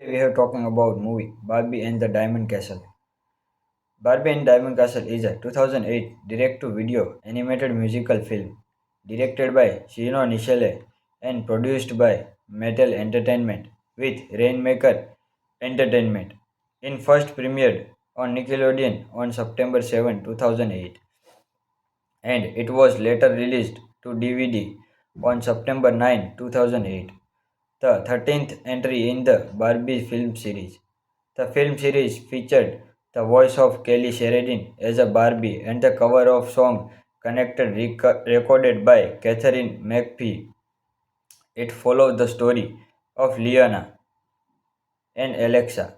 We have talking about movie Barbie and the Diamond Castle. Barbie and Diamond Castle is a 2008 direct-to-video animated musical film directed by Gino Nichelle and produced by Mattel Entertainment with Rainmaker Entertainment. In first premiered on Nickelodeon on September 7, 2008, and it was later released to DVD on September 9, 2008. The 13th entry in the Barbie film series. The film series featured the voice of Kelly Sheridan as a Barbie and the cover of song Connected recorded by Catherine McPhee. It followed the story of Liana and Alexa,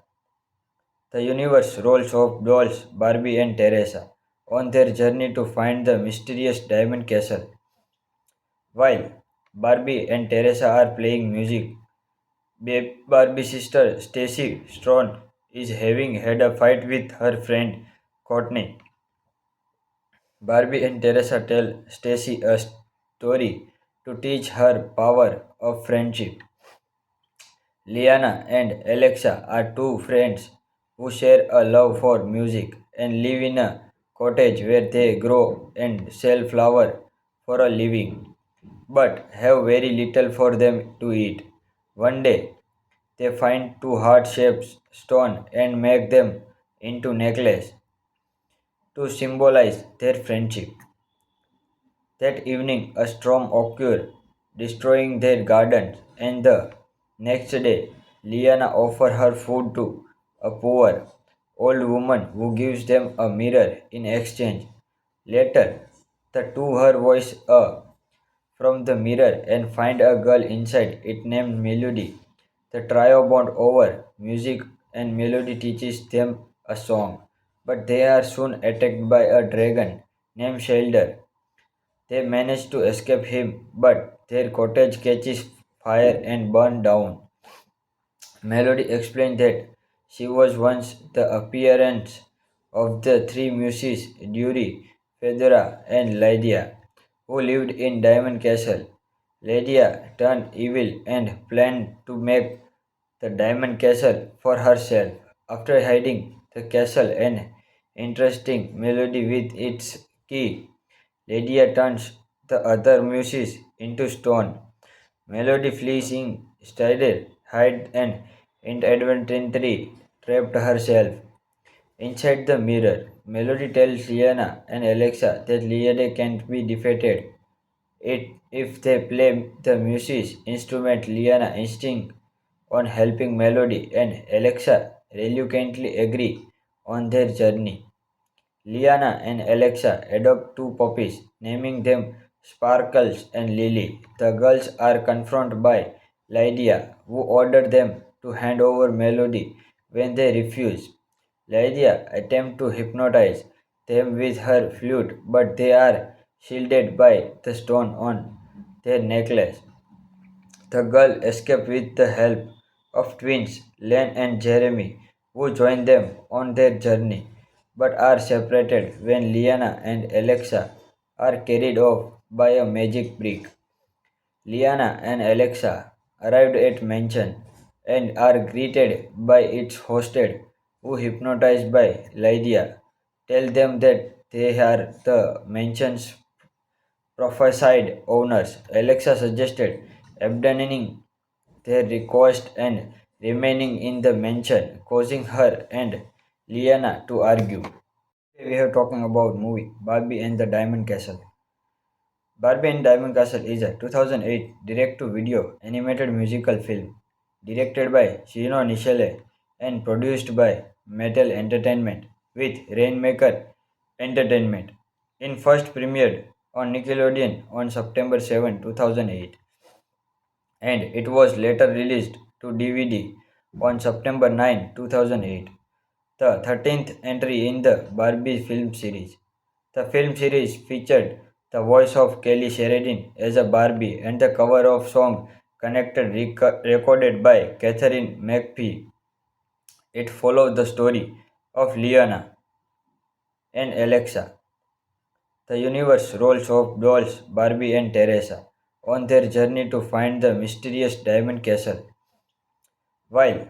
the universe roles of dolls Barbie and Teresa, on their journey to find the mysterious Diamond Castle. While Barbie and Teresa are playing music, Barbie's sister Stacy Strone is having had a fight with her friend Courtney. Barbie and Teresa tell Stacy a story to teach her power of friendship. Liana and Alexa are two friends who share a love for music and live in a cottage where they grow and sell flour for a living, but have very little for them to eat. One day, they find two heart-shaped stones and make them into necklaces to symbolize their friendship. That evening, a storm occurred, destroying their gardens, and the next day, Liana offers her food to a poor old woman who gives them a mirror in exchange. Later, the two her voice from the mirror and find a girl inside it named Melody. The trio bond over music and Melody teaches them a song, but they are soon attacked by a dragon named Shelder. They manage to escape him, but their cottage catches fire and burns down. Melody explained that she was once the appearance of the three muses Dury, Fedora, and Lydia, who lived in Diamond Castle. Lydia turned evil and planned to make the Diamond Castle for herself. After hiding the castle and interesting Melody with its key, Lydia turns the other muses into stone. Melody flees instead, hide and inadvertently trapped herself inside the mirror. Melody tells Liana and Alexa that Liana can't be defeated. If they play the music instrument, Liana insists on helping Melody, and Alexa reluctantly agree on their journey. Liana and Alexa adopt two puppies, naming them Sparkles and Lily. The girls are confronted by Lydia, who ordered them to hand over Melody when they refuse. Lydia attempts to hypnotize them with her flute, but they are shielded by the stone on their necklace. The girl escape with the help of twins Len and Jeremy, who join them on their journey, but are separated when Liana and Alexa are carried off by a magic brick. Liana and Alexa arrived at mansion and are greeted by its hostess, who hypnotized by Lydia, tell them that they are the mansion's prophesied owners. Alexa suggested abandoning their request and remaining in the mansion, causing her and Liana to argue. We are talking about movie Barbie and the Diamond Castle. Barbie and Diamond Castle is a 2008 direct-to-video animated musical film directed by Gino Nichelle and produced by Mattel Entertainment with Rainmaker Entertainment. In first premiered on Nickelodeon on September 7, 2008, and it was later released to DVD on September 9, 2008. The 13th entry in the Barbie film series. The film series featured the voice of Kelly Sheridan as a Barbie and the cover of song Connected recorded by Catherine McPhee. It followed the story of Liana and Alexa, the universe roles of dolls Barbie and Teresa, on their journey to find the mysterious Diamond Castle. While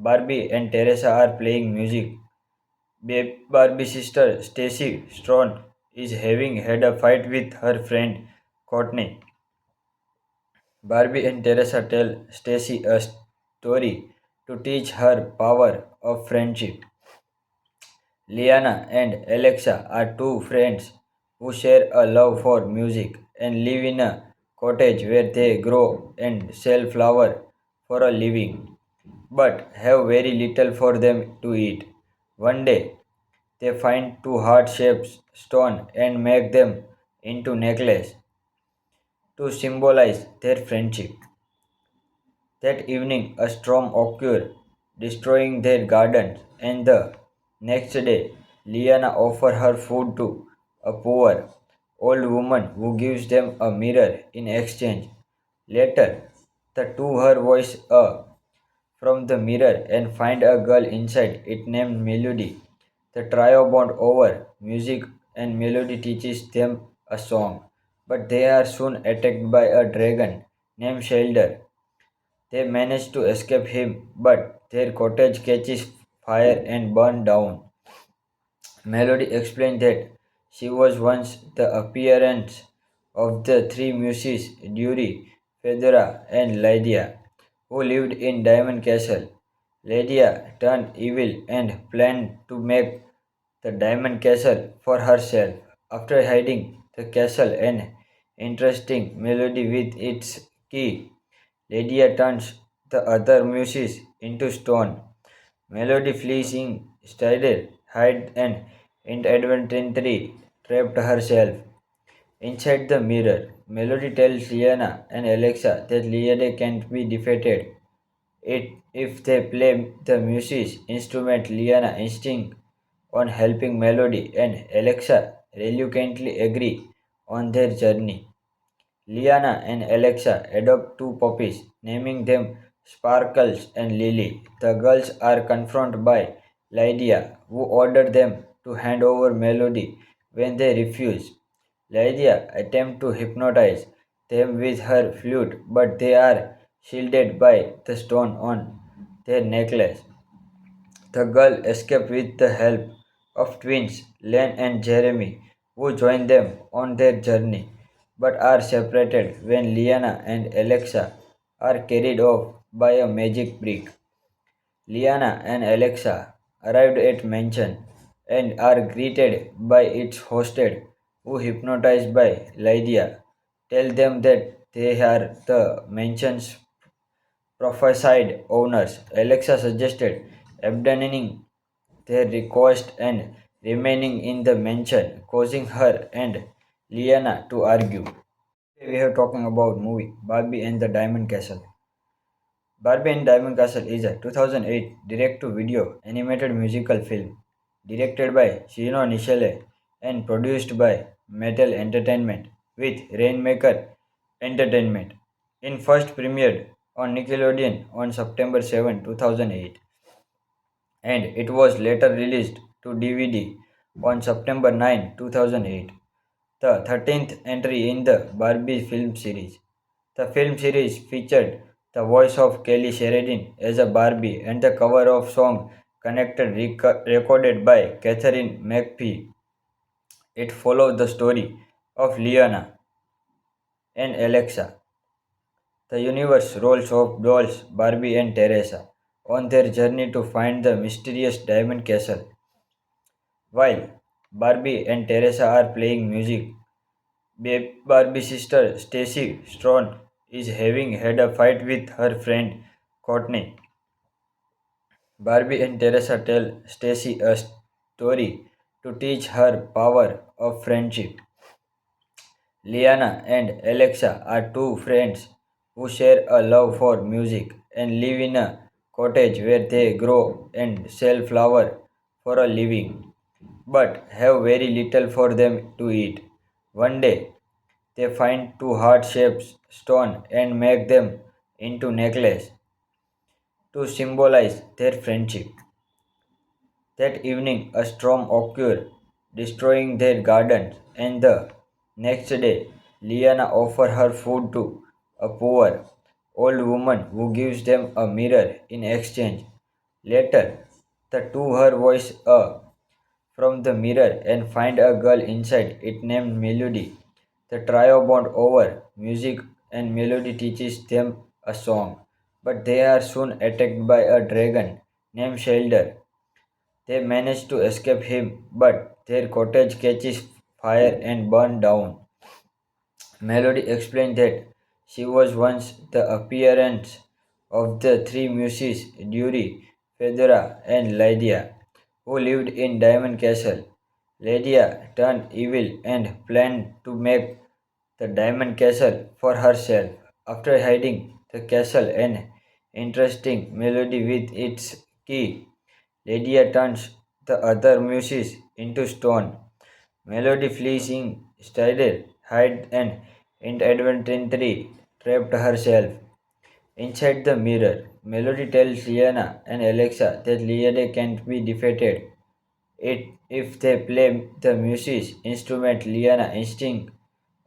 Barbie and Teresa are playing music. Barbie's sister Stacy Strong is having had a fight with her friend Courtney. Barbie and Teresa tell Stacy a story to teach her power of friendship. Liana and Alexa are two friends who share a love for music and live in a cottage where they grow and sell flower for a living, but have very little for them to eat. One day, they find two heart-shaped stones and make them into necklace to symbolize their friendship. That evening, a storm occurred, destroying their gardens, and the next day, Liana offers her food to a poor old woman who gives them a mirror in exchange. Later, the two her voice from the mirror and find a girl inside it named Melody. The trio bond over music and Melody teaches them a song, but they are soon attacked by a dragon named Shelder. They manage to escape him, but their cottage catches fire and burns down. Melody explained that she was once the appearance of the three muses Dury, Fedora, and Lydia, who lived in Diamond Castle. Lydia turned evil and planned to make the Diamond Castle for herself. After hiding the castle and interesting Melody with its key, Lydia turns the other muses into stone. Melody flees instead, hide and inadvertently trapped herself inside the mirror. Melody tells Liana and Alexa that Liana can't be defeated. If they play the music instrument, Liana insists on helping Melody and Alexa reluctantly agree on their journey. Liana and Alexa adopt two puppies, naming them Sparkles and Lily. The girls are confronted by Lydia, who ordered them to hand over Melody when they refuse. Lydia attempts to hypnotize them with her flute, but they are shielded by the stone on their necklace. The girl escaped with the help of twins Len and Jeremy, who join them on their journey, but are separated when Liana and Alexa are carried off by a magic brick. Liana and Alexa arrived at mansion and are greeted by its hostess, who hypnotized by Lydia, tell them that they are the mansion's prophesied owners. Alexa suggested abandoning their request and remaining in the mansion, causing her and Liana to argue. Today we are talking about movie Barbie and the Diamond Castle. Barbie and Diamond Castle is a 2008 direct-to-video animated musical film directed by Shino Nishile and produced by Mattel Entertainment with Rainmaker Entertainment. It first premiered on Nickelodeon on September 7, 2008, and it was later released to DVD on September 9, 2008, the 13th entry in the Barbie film series. The film series featured the voice of Kelly Sheridan as a Barbie and the cover of song Connected recorded by Catherine McPhee. It followed the story of Liana and Alexa, the universe roles of dolls Barbie and Teresa, on their journey to find the mysterious Diamond Castle. While Barbie and Teresa are playing music, Barbie's sister Stacy Strong is having had a fight with her friend Courtney. Barbie and Teresa tell Stacy a story to teach her power of friendship. Liana and Alexa are two friends who share a love for music and live in a cottage where they grow and sell flower for a living, but have very little for them to eat. One day, they find two heart-shaped stones and make them into necklace to symbolize their friendship. That evening, a storm occurred, destroying their gardens, and the next day, Liana offers her food to a poor old woman who gives them a mirror in exchange. Later, the two her voice from the mirror and find a girl inside it named Melody. The trio bond over music and Melody teaches them a song, but they are soon attacked by a dragon named Shelder. They manage to escape him, but their cottage catches fire and burns down. Melody explained that she was once the appearance of the three muses Dury, Fedora, and Lydia, who lived in Diamond Castle. Lydia turned evil and planned to make the Diamond Castle for herself. After hiding the castle and interesting Melody with its key, Lydia turns the other muses into stone. Melody flees instead, hide and inadvertently trapped herself inside the mirror. Melody tells Liana and Alexa that Liana can't be defeated. If they play the music instrument, Liana insists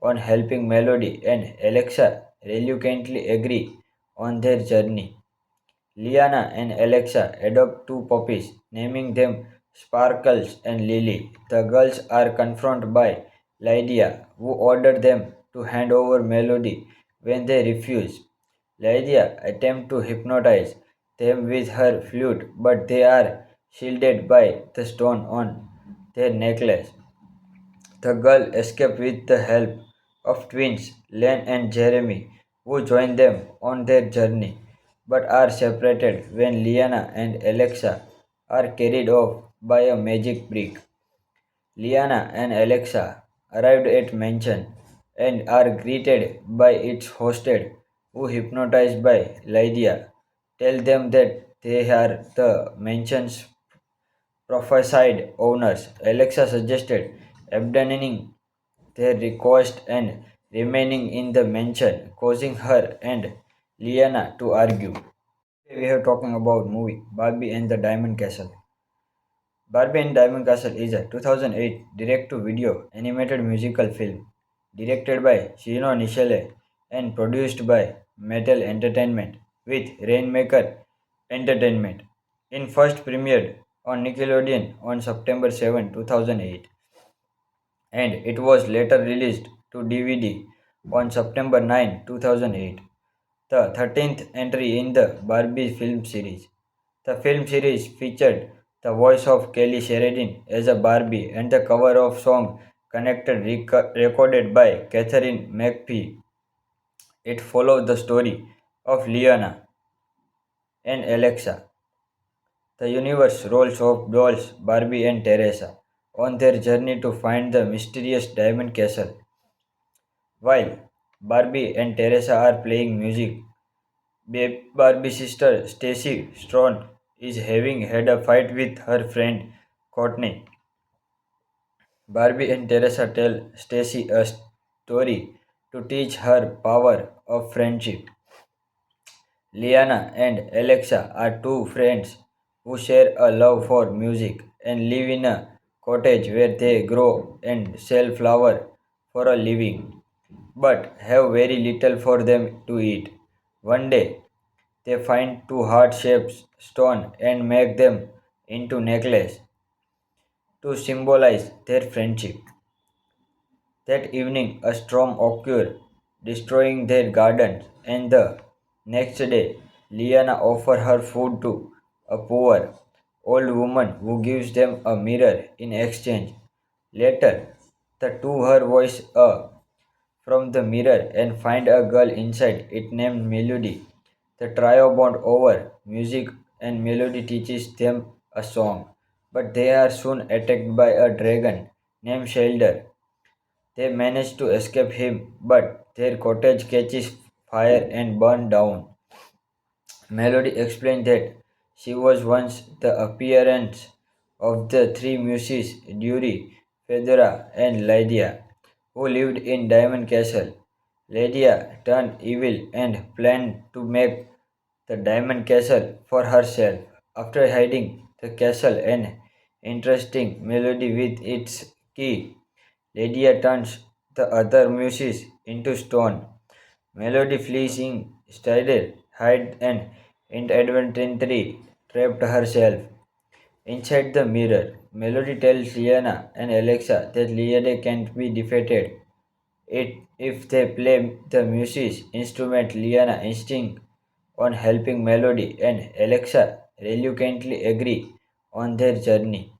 on helping Melody and Alexa reluctantly agree on their journey. Liana and Alexa adopt two puppies, naming them Sparkles and Lily. The girls are confronted by Lydia, who ordered them to hand over Melody when they refuse. Lydia attempts to hypnotize them with her flute, but they are shielded by the stone on their necklace. The girl escape with the help of twins Len and Jeremy, who join them on their journey, but are separated when Liana and Alexa are carried off by a magic brick. Liana and Alexa arrived at mansion and are greeted by its hostess, who hypnotized by Lydia, tell them that they are the mansion's prophesied owners. Alexa suggested abandoning their request and remaining in the mansion, causing her and Liana to argue. Today we are talking about movie Barbie and the Diamond Castle. Barbie and Diamond Castle is a 2008 direct-to-video animated musical film directed by Shino Nishile and produced by Mattel Entertainment with Rainmaker Entertainment. It first premiered on Nickelodeon on September 7, 2008, and it was later released to DVD on September 9, 2008, the 13th entry in the Barbie film series. The film series featured the voice of Kelly Sheridan as a Barbie and the cover of song Connected recorded by Catherine McPhee. It followed the story of Leona and Alexa, the universe roles of dolls Barbie and Teresa, on their journey to find the mysterious Diamond Castle. While Barbie and Teresa are playing music, Barbie's sister Stacy Strong is having had a fight with her friend Courtney. Barbie and Teresa tell Stacy a story to teach her power of friendship. Liana and Alexa are two friends who share a love for music and live in a cottage where they grow and sell flowers for a living, but have very little for them to eat. One day, they find two heart-shaped stones and make them into necklaces to symbolize their friendship. That evening, a storm occurred, destroying their gardens, and the next day, Liana offers her food to a poor old woman who gives them a mirror in exchange. Later, the two her voice from the mirror and find a girl inside it named Melody. The trio bond over music and Melody teaches them a song, but they are soon attacked by a dragon named Shelder. They manage to escape him, but their cottage catches fire and burns down. Melody explained that she was once the appearance of the three muses Dury, Fedora, and Lydia, who lived in Diamond Castle. Lydia turned evil and planned to make the Diamond Castle for herself. After hiding the castle and interesting Melody with its key, Lydia turns the other muses into stone. Melody flees instead, hide and inadvertently trapped herself inside the mirror. Melody tells Liana and Alexa that Liana can't be defeated. If they play the music instrument, Liana insists on helping Melody and Alexa reluctantly agree on their journey.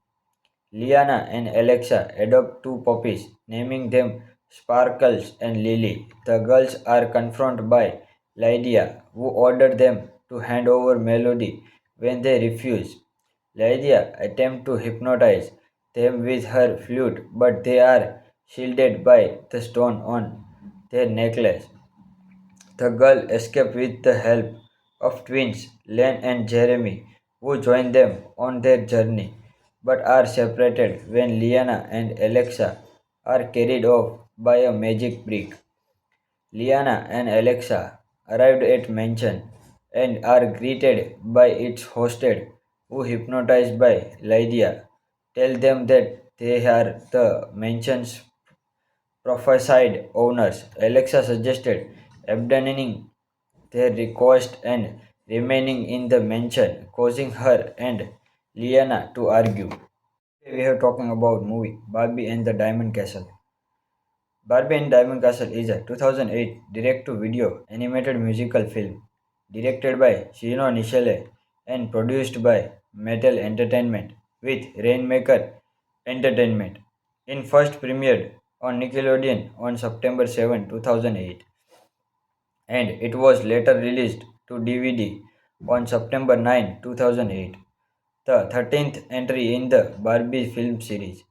Liana and Alexa adopt two puppies, naming them Sparkles and Lily. The girls are confronted by Lydia, who ordered them to hand over Melody when they refuse. Lydia attempts to hypnotize them with her flute, but they are shielded by the stone on their necklace. The girl escape with the help of twins Len and Jeremy, who join them on their journey, but are separated when Liana and Alexa are carried off by a magic brick. Liana and Alexa arrived at mansion and are greeted by its hostess, who hypnotized by Lydia, tell them that they are the mansion's prophesied owners. Alexa suggested abandoning their request and remaining in the mansion, causing her and Liana to argue. Today we are talking about movie Barbie and the Diamond Castle. Barbie and Diamond Castle is a 2008 direct-to-video animated musical film directed by Shino Nishile and produced by Mattel Entertainment with Rainmaker Entertainment. It first premiered on Nickelodeon on September 7, 2008, and it was later released to DVD on September 9, 2008, the 13th entry in the Barbie film series.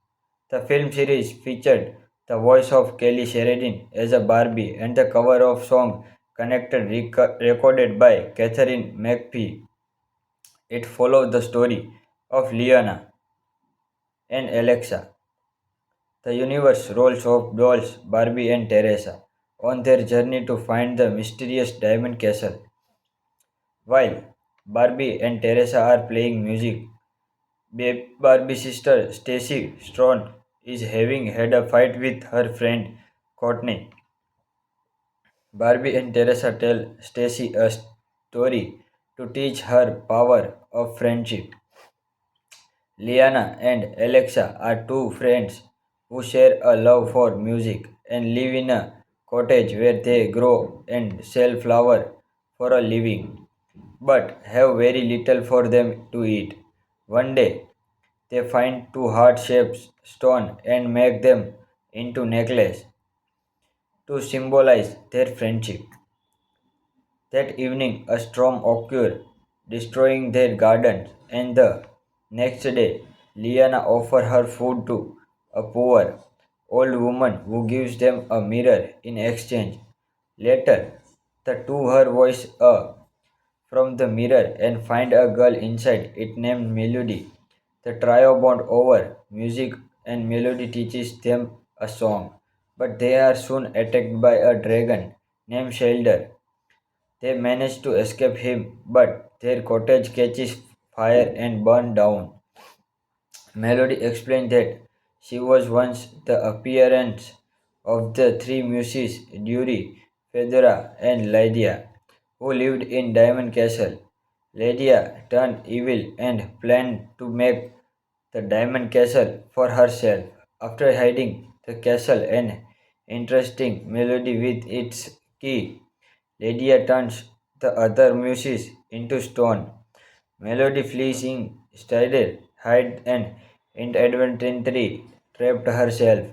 The film series featured the voice of Kelly Sheridan as a Barbie and the cover of song Connected recorded by Catherine McPhee. It followed the story of Liana and Alexa, the universe roles of dolls Barbie and Teresa, on their journey to find the mysterious Diamond Castle. While Barbie and Teresa are playing music, Barbie's sister Stacy Strong is having had a fight with her friend Courtney. Barbie and Teresa tell Stacy a story to teach her power of friendship. Liana and Alexa are two friends who share a love for music and live in a cottage where they grow and sell flowers for a living, but have very little for them to eat. One day, they find two heart-shaped stones and make them into necklaces to symbolize their friendship. That evening, a storm occurs, destroying their gardens, and the next day, Liana offers her food to a poor old woman who gives them a mirror in exchange. Later, the two her voice from the mirror and find a girl inside it named Melody. The trio bond over music and Melody teaches them a song, but they are soon attacked by a dragon named Shelder. They manage to escape him, but their cottage catches fire and burns down. Melody explained that she was once the appearance of the three muses Dury, Fedora, and Lydia, who lived in Diamond Castle. Lydia turned evil and planned to make the Diamond Castle for herself. After hiding the castle and interesting Melody with its key, Lydia turns the other muses into stone. Melody flees instead, hide and inadvertently trapped herself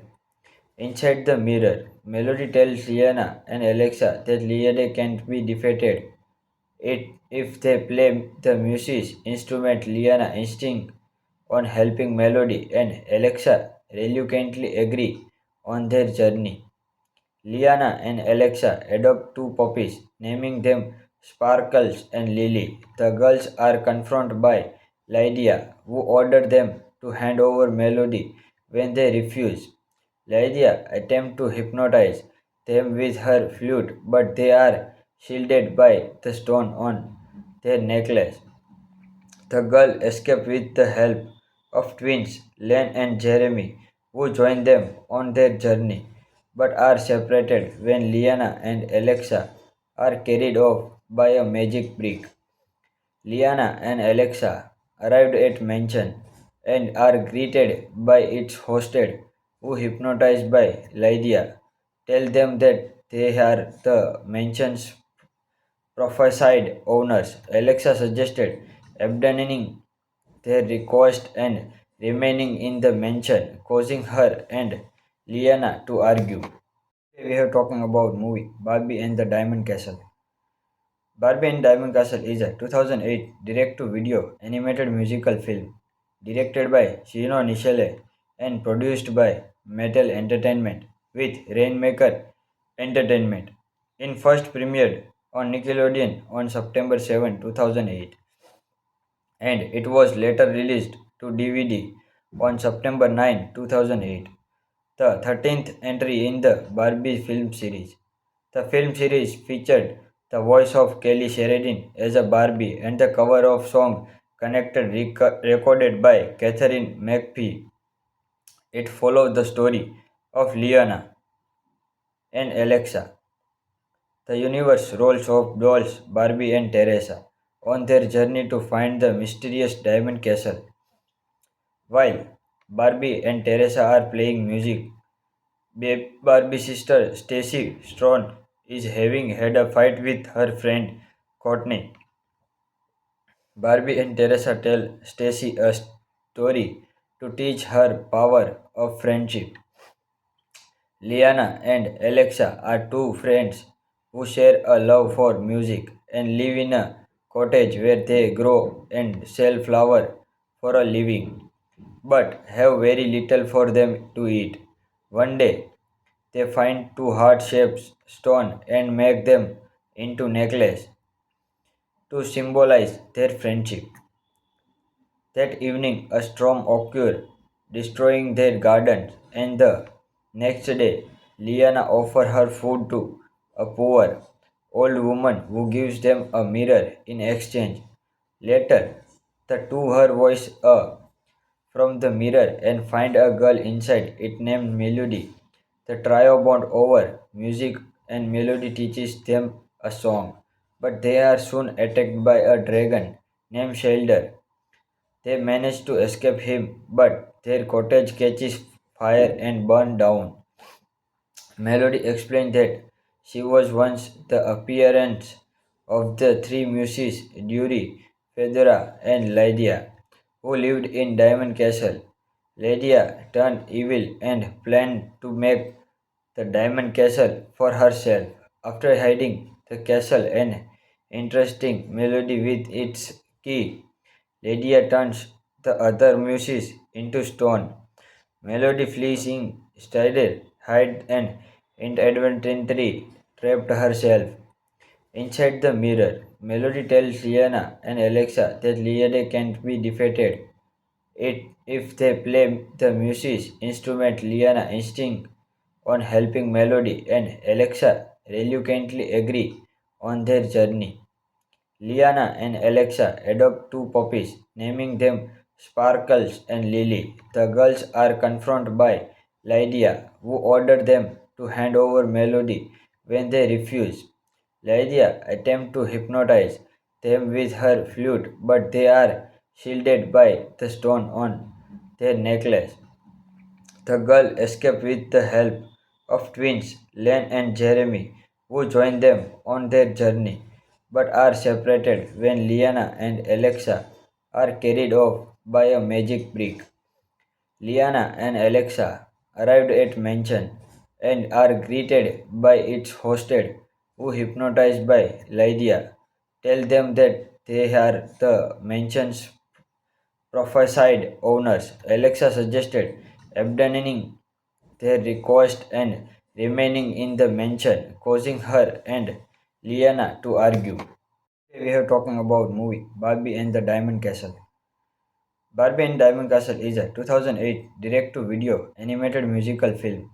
inside the mirror. Melody tells Liana and Alexa that Liana can't be defeated. If they play the music instrument, Liana insists on helping Melody and Alexa reluctantly agree on their journey. Liana and Alexa adopt two puppies, naming them Sparkles and Lily. The girls are confronted by Lydia, who ordered them to hand over Melody when they refuse. Lydia attempts to hypnotize them with her flute, but they are shielded by the stone on their necklace. The girl escape with the help of twins Len and Jeremy, who join them on their journey, but are separated when Liana and Alexa are carried off by a magic brick. Liana and Alexa arrived at mansion and are greeted by its hostess, who, hypnotized by Lydia, tell them that they are the mansion's prophesied owners. Alexa suggested abandoning their request and remaining in the mansion, causing her and Liana to argue. We are talking about movie Barbie and the Diamond Castle. Barbie and Diamond Castle is a 2008 direct-to-video animated musical film directed by Chino Nichelle and produced by Mattel Entertainment with Rainmaker Entertainment. It first premiered on Nickelodeon on September 7, 2008, and it was later released to DVD on September 9, 2008, the 13th entry in the Barbie film series. The film series featured the voice of Kelly Sheridan as a Barbie and the cover of song Connected recorded by Catherine McPhee. It followed the story of Liana and Alexa, the universe roles of dolls Barbie and Teresa, on their journey to find the mysterious Diamond Castle. While Barbie and Teresa are playing music, Barbie's sister Stacy Strone is having had a fight with her friend Courtney. Barbie and Teresa tell Stacy a story to teach her power of friendship. Liana and Alexa are two friends who share a love for music and live in a cottage where they grow and sell flour for a living, but have very little for them to eat. One day, they find two heart-shaped stones and make them into necklaces to symbolize their friendship. That evening, a storm occurred, destroying their gardens, and the next day, Liana offers her food to a poor old woman who gives them a mirror in exchange. Later, the two her voice from the mirror and find a girl inside it named Melody. The trio bond over music and Melody teaches them a song, but they are soon attacked by a dragon named Shelder. They manage to escape him, but their cottage catches fire and burns down. Melody explained that she was once the appearance of the three muses Dury, Fedora, and Lydia, who lived in Diamond Castle. Lydia turned evil and planned to make the Diamond Castle for herself. After hiding the castle and interesting Melody with its key, Lydia turns the other muses into stone. Melody flees instead, hide and inadvertently trapped herself inside the mirror. Melody tells Liana and Alexa that Liana can't be defeated. If they play the music instrument, Liana insists on helping Melody, and Alexa reluctantly agree on their journey. Liana and Alexa adopt two puppies, naming them Sparkles and Lily. The girls are confronted by Lydia, who ordered them to hand over Melody when they refuse. Lydia attempts to hypnotize them with her flute, but they are shielded by the stone on their necklace. The girl escape with the help of twins Len and Jeremy, who join them on their journey, but are separated when Liana and Alexa are carried off by a magic brick. Liana and Alexa arrived at mansion and are greeted by its hostess, who, hypnotized by Lydia, tell them that they are the mansion's prophesied owners. Alexa suggested abandoning their request and remaining in the mansion, causing her and Liana to argue. We are talking about movie Barbie and the Diamond Castle. Barbie and Diamond Castle is a 2008 direct-to-video animated musical film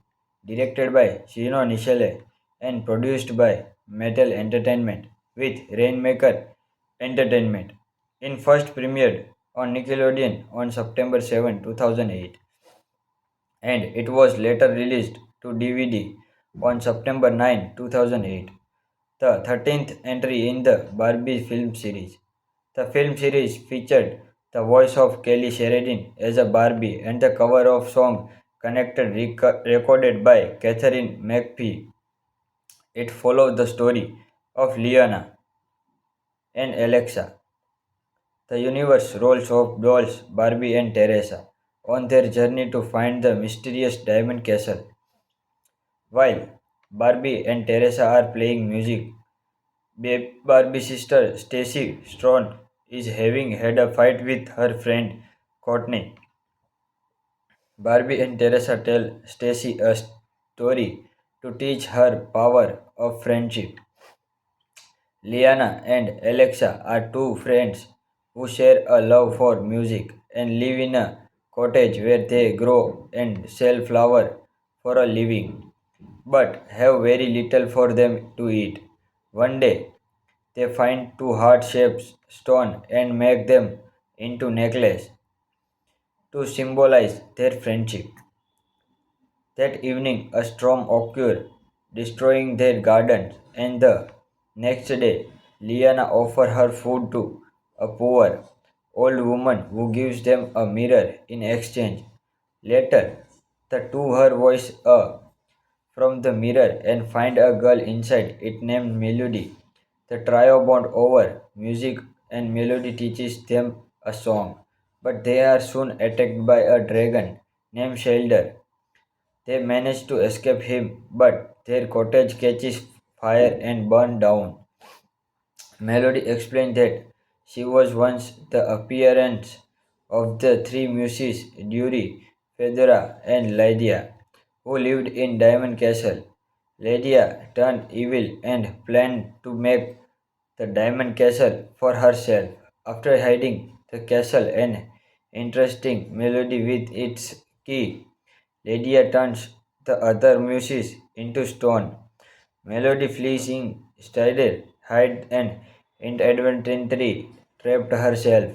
directed by Chino Nichelle and produced by Mattel Entertainment with Rainmaker Entertainment. It first premiered on Nickelodeon on September 7, 2008, and it was later released to DVD on September 9, 2008, the 13th entry in the Barbie film series. The film series featured the voice of Kelly Sheridan as a Barbie and the cover of song Connected recorded by Catherine McPhee. It followed the story of Liana and Alexa, the universe roles of dolls Barbie and Teresa, on their journey to find the mysterious diamond castle. While Barbie and Teresa are playing music, Barbie's sister Stacy Strong is having had a fight with her friend Courtney. Barbie and Teresa tell Stacy a story to teach her power of friendship. Liana and Alexa are two friends who share a love for music and live in a cottage where they grow and sell flour for a living, but have very little for them to eat. One day, they find two heart-shaped stones and make them into necklace to symbolize their friendship. That evening, a storm occurred, destroying their gardens, and the next day, Liana offers her food to a poor old woman who gives them a mirror in exchange. Later, the two her voice from the mirror and find a girl inside it named Melody. The trio bond over music and Melody teaches them a song, but they are soon attacked by a dragon named Shelder. They manage to escape him, but their cottage catches fire and burns down. Melody explained that she was once the appearance of the three muses Dury, Fedora, and Lydia, who lived in Diamond Castle. Lydia turned evil and planned to make the Diamond Castle for herself. After hiding the castle and interesting Melody with its key, Lydia turns the other muses into stone. Melody flees in, Strider hides and inadvertently trapped herself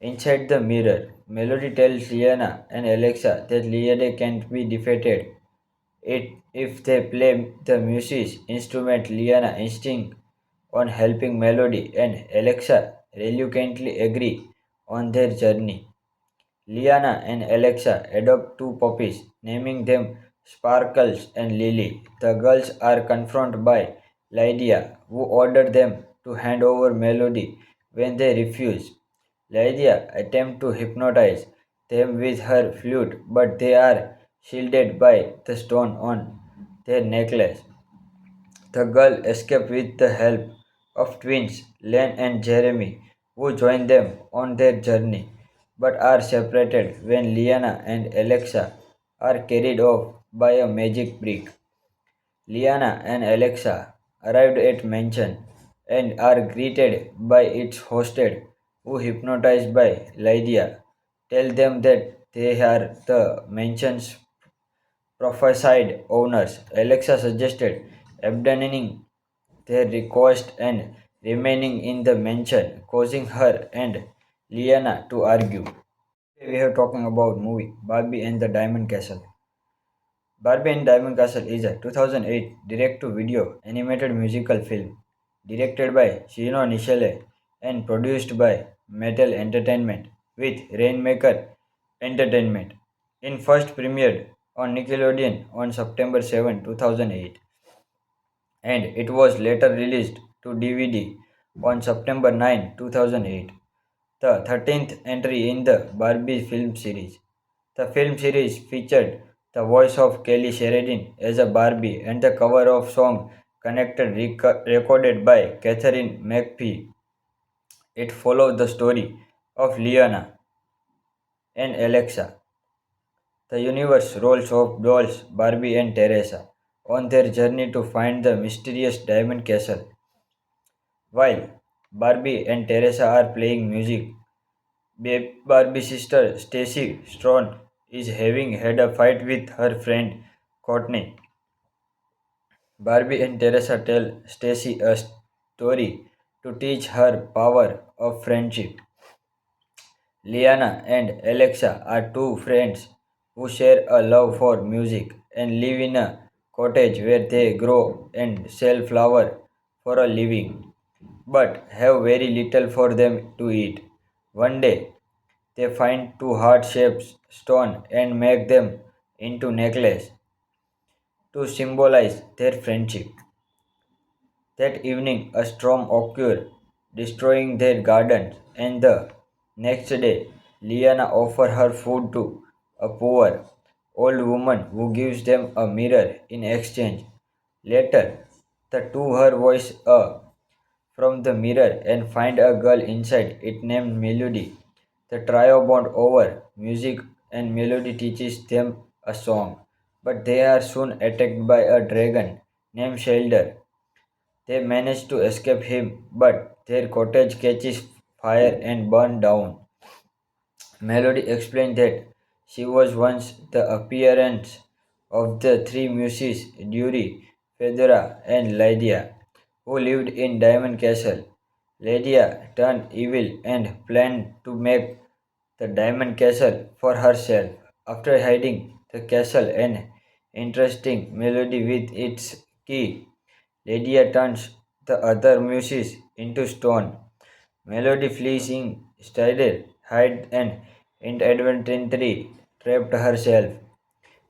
inside the mirror. Melody tells Liana and Alexa that Liana can't be defeated. If they play the music's instrument, Liana insists on helping Melody and Alexa reluctantly agree on their journey. Liana and Alexa adopt two puppies, naming them Sparkles and Lily. The girls are confronted by Lydia, who ordered them to hand over Melody when they refuse. Lydia attempts to hypnotize them with her flute, but they are shielded by the stone on their necklace. The girl escape with the help of twins Len and Jeremy, who join them on their journey, but are separated when Liana and Alexa are carried off by a magic brick. Liana and Alexa arrived at mansion and are greeted by its hostess, who hypnotized by Lydia, tell them that they are the mansion's prophesied owners. Alexa suggested abandoning their request and remaining in the mansion, causing her and Liana to argue. Today we are talking about movie Barbie and the Diamond Castle. Barbie and Diamond Castle is a 2008 direct-to-video animated musical film directed by Shino Nishile and produced by Mattel Entertainment with Rainmaker Entertainment. It first premiered on Nickelodeon on September 7, 2008, and it was later released to DVD on September 9, 2008, the 13th entry in the Barbie film series. The film series featured the voice of Kelly Sheridan as a Barbie and the cover of song Connected recorded by Catherine McPhee. It followed the story of Liana and Alexa, the universe roles of dolls Barbie and Teresa, on their journey to find the mysterious diamond castle. While Barbie and Teresa are playing music, Barbie's sister Stacy Strong is having had a fight with her friend Courtney. Barbie and Teresa tell Stacy a story to teach her power of friendship. Liana and Alexa are two friends who share a love for music and live in a cottage where they grow and sell flour for a living, but have very little for them to eat. One day, they find two heart-shaped stones and make them into necklace to symbolize their friendship. That evening, a storm occurred, destroying their gardens, and the next day, Liana offers her food to a poor old woman who gives them a mirror in exchange. Later, the two her voice from the mirror and find a girl inside it named Melody. The trio bond over music and Melody teaches them a song, but they are soon attacked by a dragon named Shelder. They manage to escape him, but their cottage catches fire and burns down. Melody explained that she was once the appearance of the three muses Dury, Fedora, and Lydia, who lived in Diamond Castle. Lydia turned evil and planned to make the Diamond Castle for herself. After hiding the castle and entrusting Melody with its key, Lydia turns the other muses into stone. Melody flees instead, hide and inadvertently trapped herself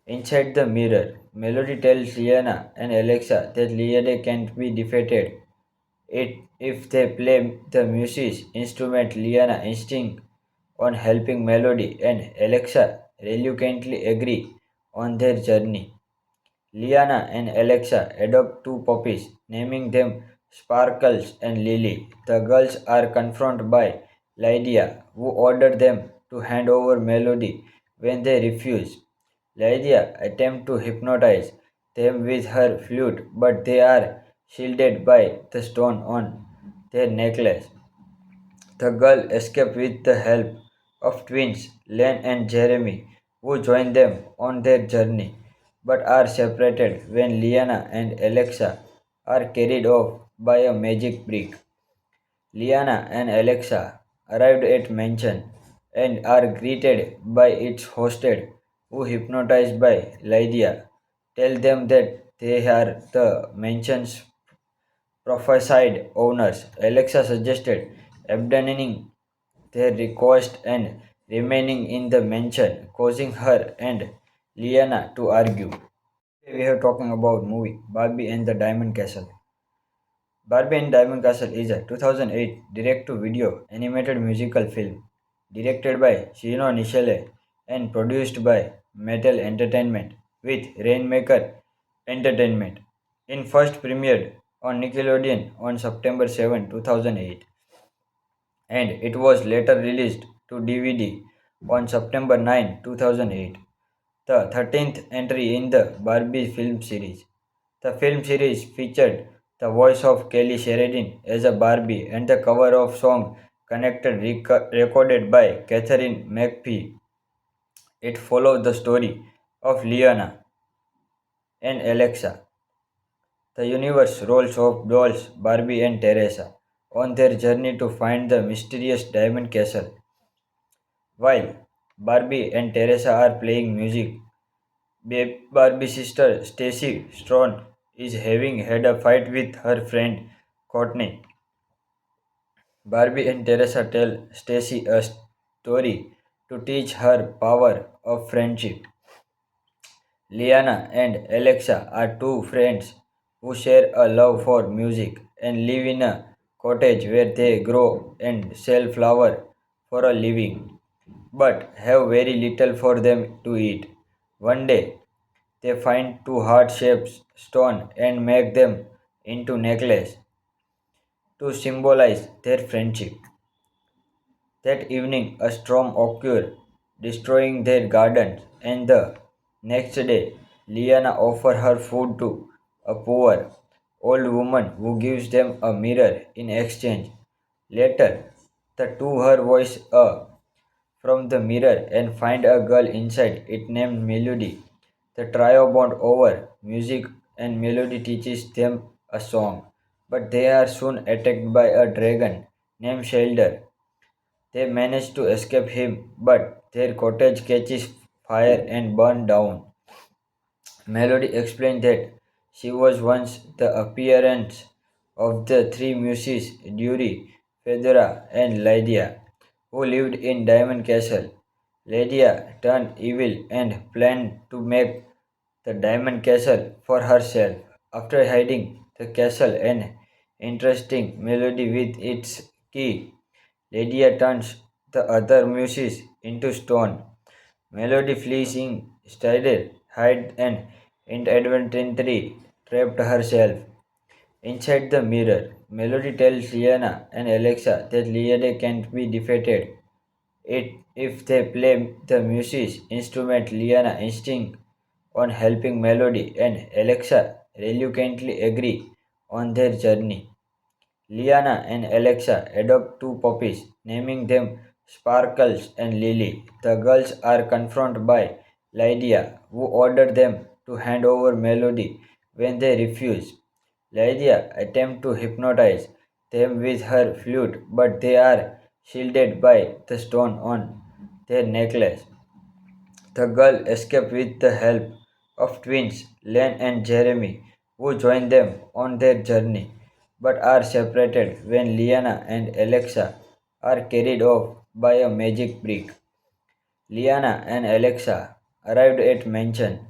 inside the mirror. Melody tells Liana and Alexa that Liana can't be defeated. If they play the music instrument, Liana insists on helping Melody and Alexa reluctantly agree on their journey. Liana and Alexa adopt two puppies, naming them Sparkles and Lily. The girls are confronted by Lydia, who ordered them to hand over Melody when they refuse. Lydia attempts to hypnotize them with her flute, but they are shielded by the stone on their necklace. The girl escape with the help of twins Len and Jeremy, who join them on their journey, but are separated when Liana and Alexa are carried off by a magic brick. Liana and Alexa arrived at mansion and are greeted by its hostess, who hypnotized by Lydia, tell them that they are the mansion's prophesied owners. Alexa suggested abandoning their request and remaining in the mansion, causing her and Liana to argue. We are talking about movie Barbie and the Diamond Castle. Barbie and Diamond Castle is a 2008 direct-to-video animated musical film directed by Shino Nishile and produced by Mattel Entertainment with Rainmaker Entertainment. It first premiered on Nickelodeon on September 7, 2008, and it was later released to DVD on September 9, 2008, the 13th entry in the Barbie film series. The film series featured the voice of Kelly Sheridan as a Barbie and the cover of song Connected recorded by Catherine McPhee. It followed the story of Liana and Alexa, the universe roles of dolls Barbie and Teresa, on their journey to find the mysterious Diamond Castle. While Barbie and Teresa are playing music, Barbie's sister Stacy Strong is having had a fight with her friend Courtney. Barbie and Teresa tell Stacy a story to teach her power of friendship. Liana and Alexa are two friends who share a love for music and live in a cottage where they grow and sell flower for a living, but have very little for them to eat. One day, they find two heart-shaped stones and make them into necklace to symbolize their friendship. That evening, a storm occurred, destroying their gardens, and the next day, Liana offers her food to a poor old woman who gives them a mirror in exchange. Later, the two her voice from the mirror and find a girl inside it named Melody. The trio bond over music and Melody teaches them a song, but they are soon attacked by a dragon named Shelder. They manage to escape him, but their cottage catches fire and burns down. Melody explained that she was once the appearance of the three muses, Duri, Fedora, and Lydia, who lived in Diamond Castle. Lydia turned evil and planned to make the Diamond Castle for herself. After hiding the castle, an interesting melody with its key, Lydia turns the other muses into stone. Melody flees in, Strider hid and inadvertently trapped herself inside the mirror. Melody tells Liana and Alexa that Liana can't be defeated. If they play the music instrument, Liana insists on helping Melody and Alexa reluctantly agree on their journey. Liana and Alexa adopt two puppies, naming them Sparkles and Lily. The girls are confronted by Lydia, who ordered them to hand over Melody when they refuse. Lydia attempts to hypnotize them with her flute, but they are shielded by the stone on their necklace. The girl escape with the help of twins Len and Jeremy, who join them on their journey, but are separated when Liana and Alexa are carried off by a magic brick. Liana and Alexa arrived at mansion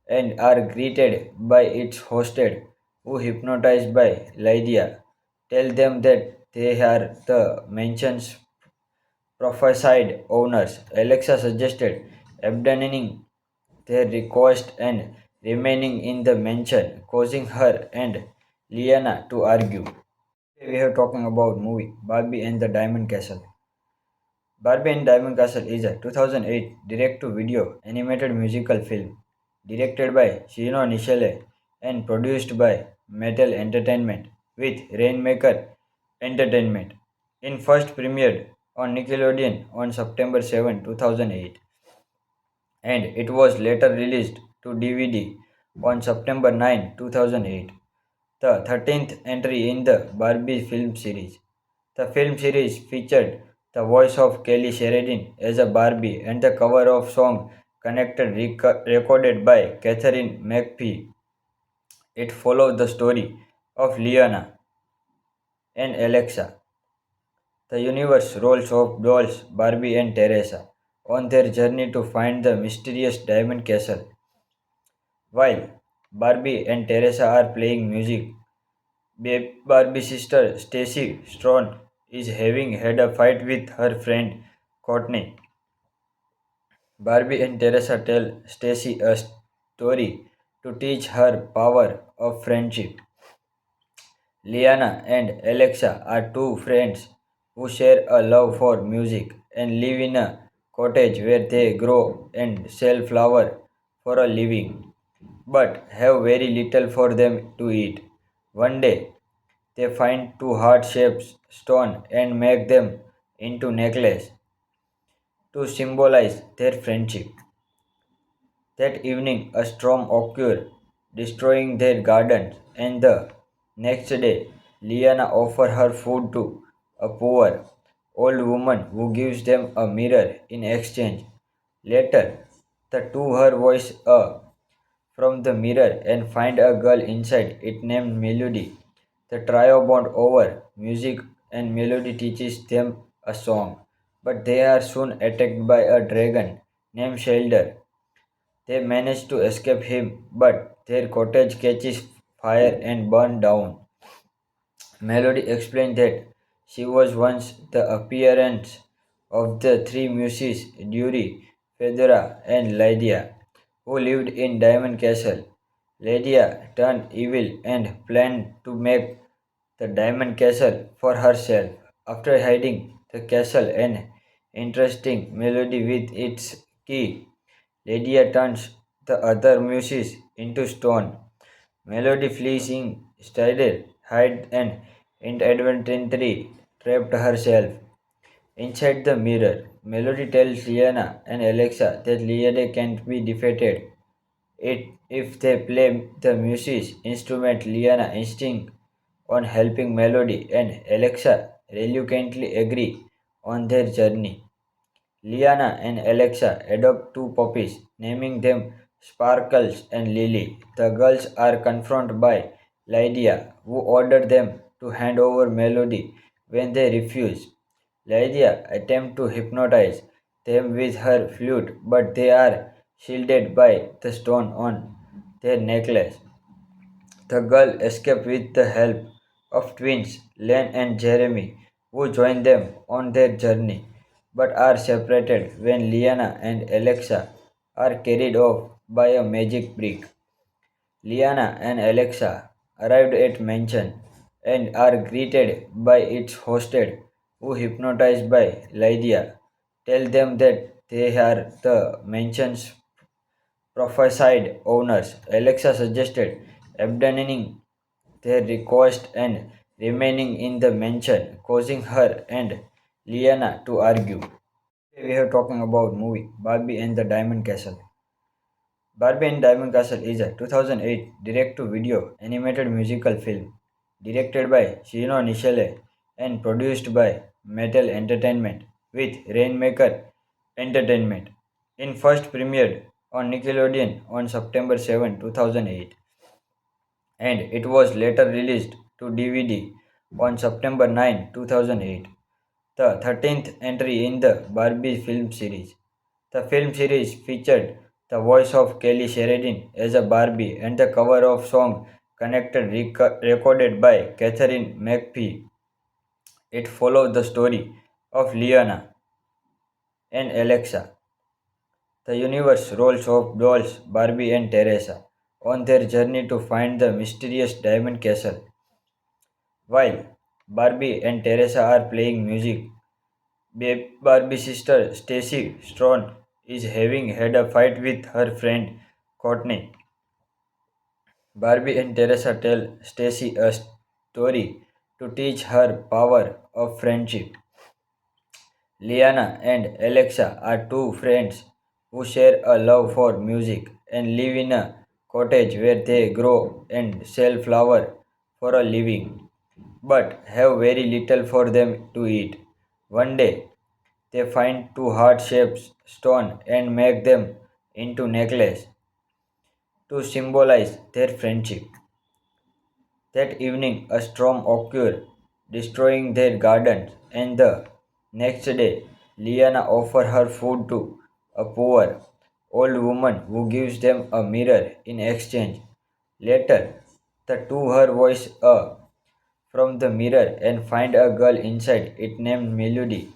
and are greeted by its hostess, who hypnotized by Lydia, tell them that they are the mansion's prophesied owners. Alexa suggested abandoning their request and remaining in the mansion, causing her and Liana to argue. Today we are talking about movie Barbie and the Diamond Castle. Barbie and Diamond Castle is a 2008 direct-to-video animated musical film directed by Shino Nishile and produced by Mattel Entertainment with Rainmaker Entertainment. It first premiered on Nickelodeon on September 7, 2008, and it was later released to DVD on September 9, 2008, the 13th entry in the Barbie film series. The film series featured the voice of Kelly Sheridan as a Barbie and the cover of song Connected recorded by Catherine McPhee. It followed the story of Liana and Alexa, the universe roles of dolls Barbie and Teresa, on their journey to find the mysterious Diamond Castle. While Barbie and Teresa are playing music, Barbie's sister Stacy Strong is having had a fight with her friend Courtney. Barbie and Teresa tell Stacy a story to teach her power of friendship. Liana and Alexa are two friends who share a love for music and live in a cottage where they grow and sell flowers for a living, but have very little for them to eat. One day, they find two heart-shaped stones and make them into necklaces to symbolize their friendship. That evening, a storm occurs, destroying their gardens, and the next day, Liana offers her food to a poor old woman who gives them a mirror in exchange. Later, the two her voice from the mirror and find a girl inside it named Melody. The trio bond over music and Melody teaches them a song, but they are soon attacked by a dragon named Shelder. They manage to escape him, but their cottage catches fire and burns down. Melody explained that she was once the appearance of the three muses Duri, Fedora, and Lydia, who lived in Diamond Castle. Lydia turned evil and planned to make the Diamond Castle for herself. After hiding the castle, an interesting melody with its key, Lydia turns the other muses into stone. Melody flees in, Strider hid and inadvertently trapped herself inside the mirror. Melody tells Liana and Alexa that Liana can't be defeated. If they play the music instrument, Liana insists on helping Melody and Alexa reluctantly agree on their journey. Liana and Alexa adopt two puppies, naming them Sparkles and Lily. The girls are confronted by Lydia, who ordered them to hand over Melody when they refuse. Lydia attempts to hypnotize them with her flute, but they are shielded by the stone on their necklace. The girl escapes with the help of twins Len and Jeremy, who join them on their journey, but are separated when Liana and Alexa are carried off by a magic brick. Liana and Alexa arrived at mansion and are greeted by its hostess, who hypnotized by Lydia tell them that they are the mansion's prophesied owners. Alexa suggested abandoning their request and remaining in the mansion, causing her and Liana to argue. We are talking about movie Barbie and the Diamond Castle. Barbie and Diamond Castle is a 2008 direct-to-video animated musical film directed by Chino Nichelle and produced by Mattel Entertainment with Rainmaker Entertainment. It first premiered on Nickelodeon on September 7, 2008, and it was later released to DVD on September 9, 2008, the 13th entry in the Barbie film series. The film series featured the voice of Kelly Sheridan as a Barbie and the cover of song Connected recorded by Catherine McPhee. It followed the story of Liana and Alexa, the universe roles of dolls Barbie and Teresa on their journey to find the mysterious Diamond Castle. While Barbie and Teresa are playing music, Barbie's sister Stacy Strong is having had a fight with her friend Courtney. Barbie and Teresa tell Stacy a story to teach her power of friendship. Liana and Alexa are two friends who share a love for music and live in a cottage where they grow and sell flowers for a living, but have very little for them to eat. One day, they find two heart-shaped stones and make them into necklaces to symbolize their friendship. That evening, a storm occurred, destroying their gardens, and the next day, Liana offers her food to a poor old woman who gives them a mirror in exchange. Later, the two her voice from the mirror and find a girl inside it named Melody.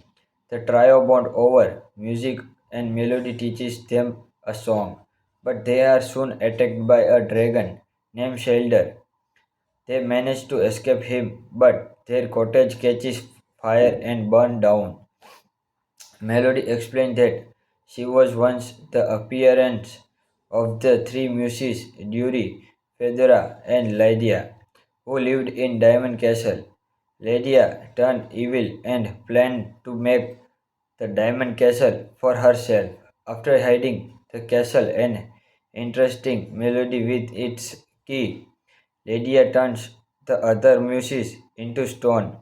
The trio bond over music and Melody teaches them a song, but they are soon attacked by a dragon named Shelder. They manage to escape him, but their cottage catches fire and burns down. Melody explained that she was once the appearance of the three muses Dury, Fedora, and Lydia, who lived in Diamond Castle. Lydia turned evil and planned to make the Diamond Castle for herself. After hiding the castle and entrusting Melody with its key, Lydia turns the other muses into stone.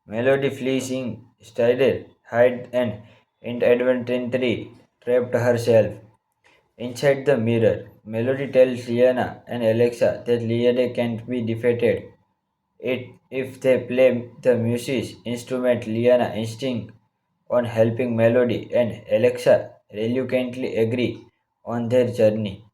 Melody flees instead, hide and inadvertently trapped herself inside the mirror. Melody tells Liana and Alexa that Liana can't be defeated. If they play the music instrument, Liana insists on helping Melody, and Alexa reluctantly agree on their journey.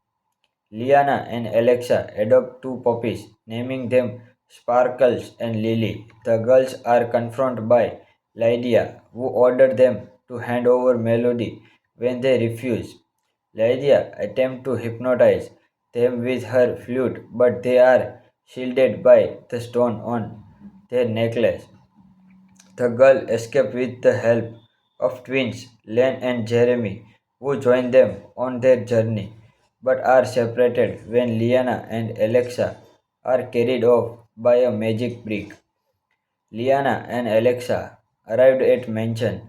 Liana and Alexa adopt two puppies, naming them Sparkles and Lily. The girls are confronted by Lydia, who ordered them to hand over Melody when they refuse. Lydia attempts to hypnotize them with her flute, but they are shielded by the stone on their necklace. The girl escapes with the help of twins Len and Jeremy, who join them on their journey, but are separated when Liana and Alexa are carried off by a magic brick. Liana and Alexa arrived at mansion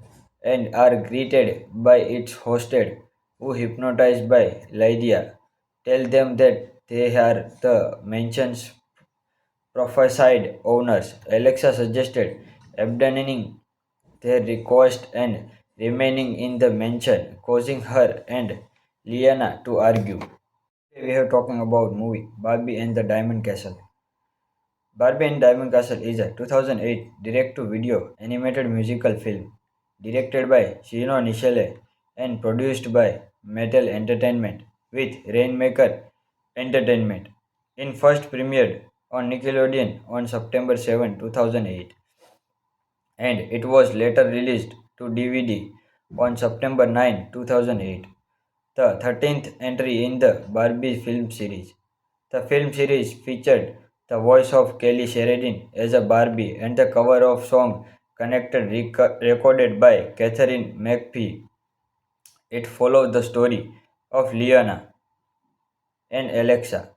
and are greeted by its hostess, who hypnotized by Lydia tell them that they are the mansion's prophesied owners. Alexa suggested abandoning their request and remaining in the mansion, causing her and Liana to argue. We are talking about movie Barbie and the Diamond Castle. Barbie and Diamond Castle is a 2008 direct-to-video animated musical film directed by Shino Nishile and produced by Mattel Entertainment with Rainmaker Entertainment. It first premiered on Nickelodeon on September 7, 2008, and it was later released to DVD on September 9, 2008, the 13th entry in the Barbie film series. The film series featured the voice of Kelly Sheridan as a Barbie and the cover of song Connected recorded by Catherine McPhee. It followed the story of Liana and Alexa,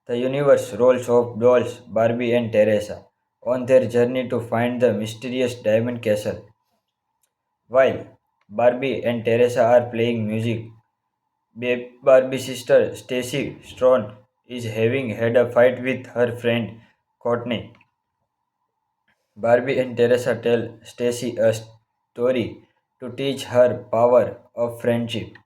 the universe roles of dolls Barbie and Teresa, on their journey to find the mysterious Diamond Castle. While Barbie and Teresa are playing music, Barbie's sister Stacy Strong is having had a fight with her friend Courtney. Barbie and Teresa tell Stacy a story to teach her power of friendship.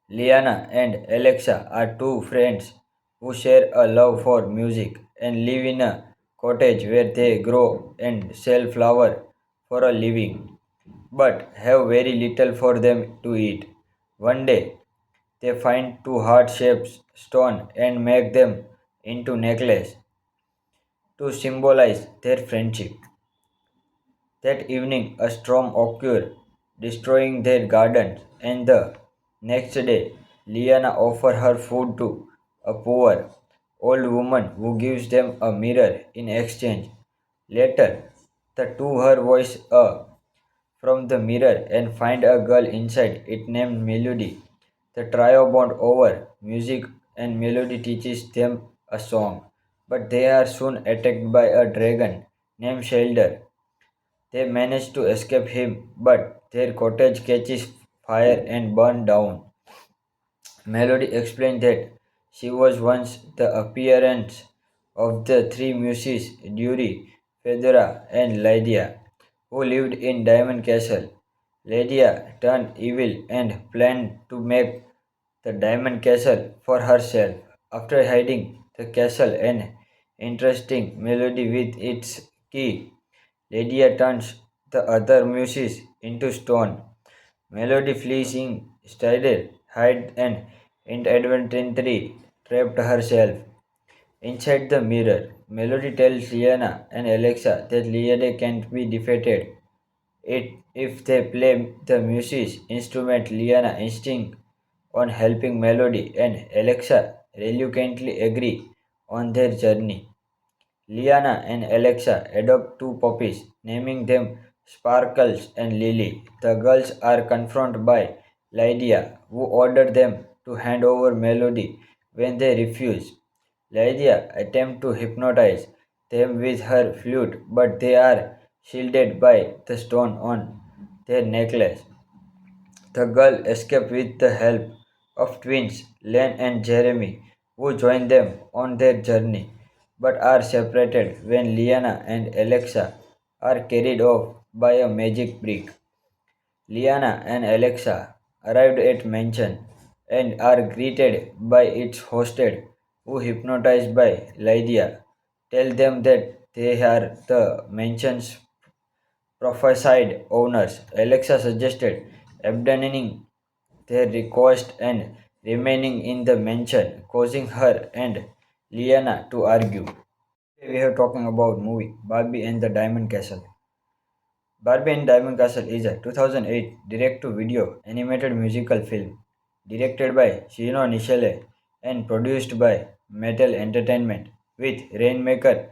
Liana and Alexa are two friends who share a love for music and live in a cottage where they grow and sell flour for a living, but have very little for them to eat. One day, they find two heart-shaped stones and make them into necklace to symbolize their friendship. That evening, a storm occurred, destroying their gardens, and the next day, Liana offers her food to a poor old woman who gives them a mirror in exchange. Later, the two her voice from the mirror and find a girl inside it named Melody. The trio bond over music and Melody teaches them a song, but they are soon attacked by a dragon named Shelder. They manage to escape him, but their cottage catches fire and burns down. Melody explained that she was once the appearance of the three muses Dury, Fedora, and Lydia, who lived in Diamond Castle. Lydia turned evil and planned to make the Diamond Castle for herself. After hiding the castle and interesting Melody with its key, Lydia turns the other muses into stone. Melody flees in, Strider hides and inadvertently trapped herself inside the mirror. Melody tells Liana and Alexa that Liana can't be defeated. If they play the music instrument, Liana insists on helping Melody and Alexa reluctantly agree on their journey. Liana and Alexa adopt two puppies, naming them Sparkles and Lily. The girls are confronted by Lydia, who ordered them to hand over Melody when they refuse. Lydia attempts to hypnotize them with her flute, but they are shielded by the stone on their necklace. The girl escape with the help of twins Len and Jeremy, who join them on their journey, but are separated when Liana and Alexa are carried off by a magic brick. Liana and Alexa arrived at mansion and are greeted by its hostess, who hypnotized by Lydia, tell them that they are the mansion's prophesied owners. Alexa suggested abandoning their request and remaining in the mansion, causing her and Liana to argue. Today we are talking about movie Barbie and the Diamond Castle. Barbie and Diamond Castle is a 2008 direct-to-video animated musical film directed by Shino Nishile and produced by Mattel Entertainment with Rainmaker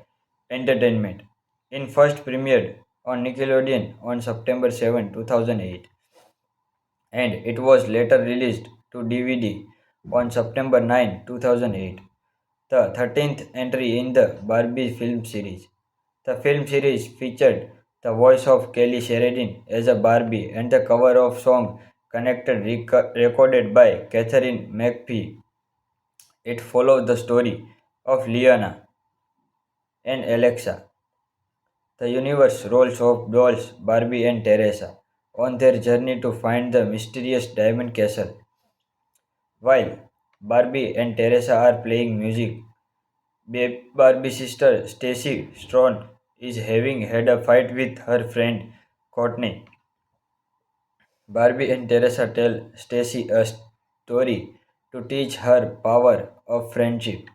Entertainment. It first premiered on Nickelodeon on September 7, 2008, and it was later released to DVD on September 9, 2008, the 13th entry in the Barbie film series. The film series featured the voice of Kelly Sheridan as a Barbie and the cover of song Connected recorded by Catherine McPhee. It followed the story of Liana and Alexa, the universe roles of dolls Barbie and Teresa, on their journey to find the mysterious Diamond Castle. While Barbie and Teresa are playing music, Barbie sister Stacy Strong is having had a fight with her friend Courtney. Barbie and Teresa tell Stacy a story to teach her power of friendship.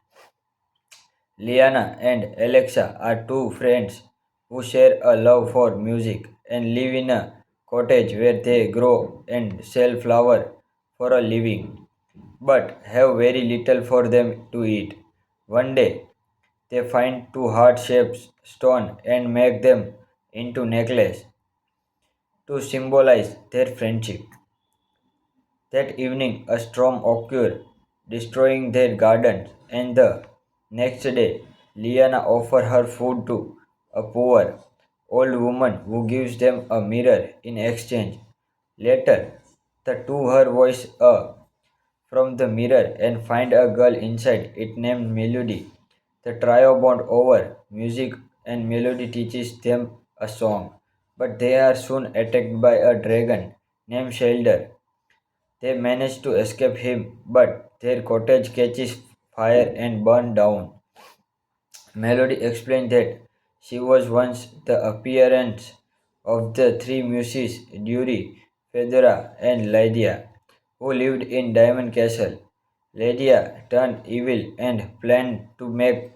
Liana and Alexa are two friends who share a love for music and live in a cottage where they grow and sell flower for a living, but have very little for them to eat. One day, they find two heart-shaped stones and make them into necklace to symbolize their friendship. That evening, a storm occurred, destroying their gardens, and the next day, Liana offers her food to a poor old woman who gives them a mirror in exchange. Later, the two her voice from the mirror and find a girl inside it named Melody. The trio bond over music and Melody teaches them a song, but they are soon attacked by a dragon named Shelder. They manage to escape him, but their cottage catches fire and burns down. Melody explained that she was once the appearance of the three muses, Dury, Fedora, and Lydia, who lived in Diamond Castle. Lydia turned evil and planned to make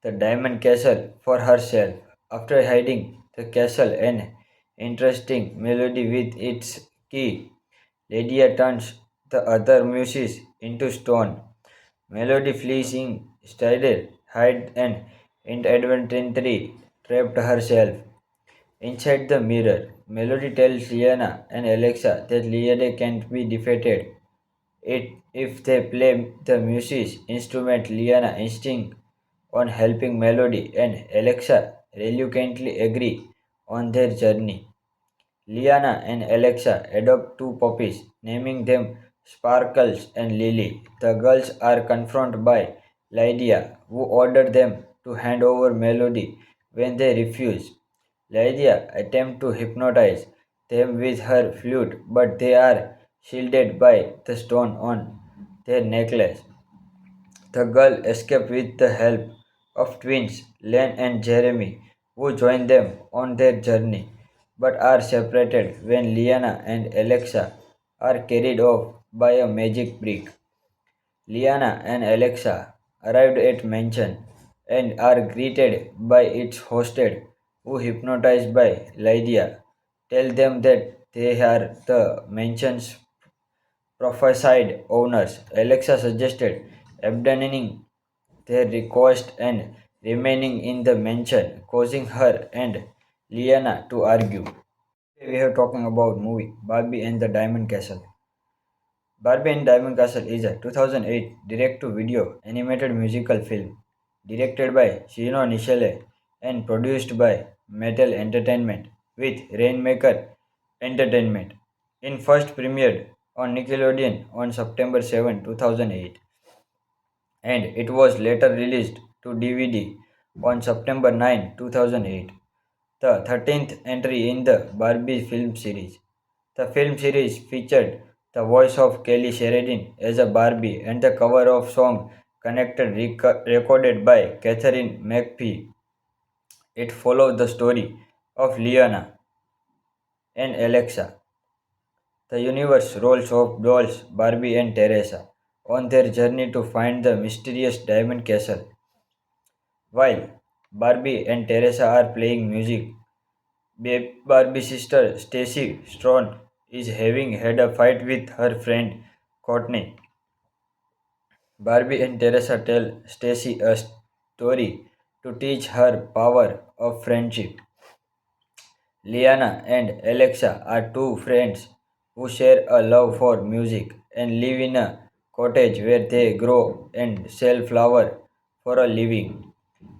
the Diamond Castle for herself. After hiding the castle and entrusting Melody with its key, Lydia turns the other muses into stone. Melody flees instead, hide and inadvertently trapped herself inside the mirror. Melody tells Liana and Alexa that Liana can't be defeated. If they play the music instrument, Liana insists on helping Melody and Alexa reluctantly agree on their journey. Liana and Alexa adopt two puppies, naming them Sparkles and Lily. The girls are confronted by Lydia, who ordered them to hand over Melody when they refuse. Lydia attempts to hypnotize them with her flute, but they are shielded by the stone on their necklace. The girl escaped with the help of twins Len and Jeremy, who join them on their journey, but are separated when Liana and Alexa are carried off by a magic brick. Liana and Alexa arrived at mansion and are greeted by its hostess, who hypnotized by Lydia, tell them that they are the mansion's prophesied owners. Alexa suggested abandoning their request and remaining in the mansion, causing her and Liana to argue. We are talking about movie Barbie and the Diamond Castle. Barbie and Diamond Castle is a 2008 direct-to-video animated musical film directed by Shino Nishile and produced by Mattel Entertainment with Rainmaker Entertainment. It first premiered on Nickelodeon on September 7, 2008, and it was later released to DVD on September 9, 2008, the 13th entry in the Barbie film series. The film series featured the voice of Kelly Sheridan as a Barbie and the cover of song Connected recorded by Catherine McPhee. It followed the story of Liana and Alexa, the universe roles of dolls Barbie and Teresa, on their journey to find the mysterious Diamond Castle. While Barbie and Teresa are playing music, Barbie's sister Stacy Strong is having had a fight with her friend Courtney. Barbie and Teresa tell Stacy a story to teach her power of friendship. Liana and Alexa are two friends who share a love for music and live in a cottage where they grow and sell flower for a living,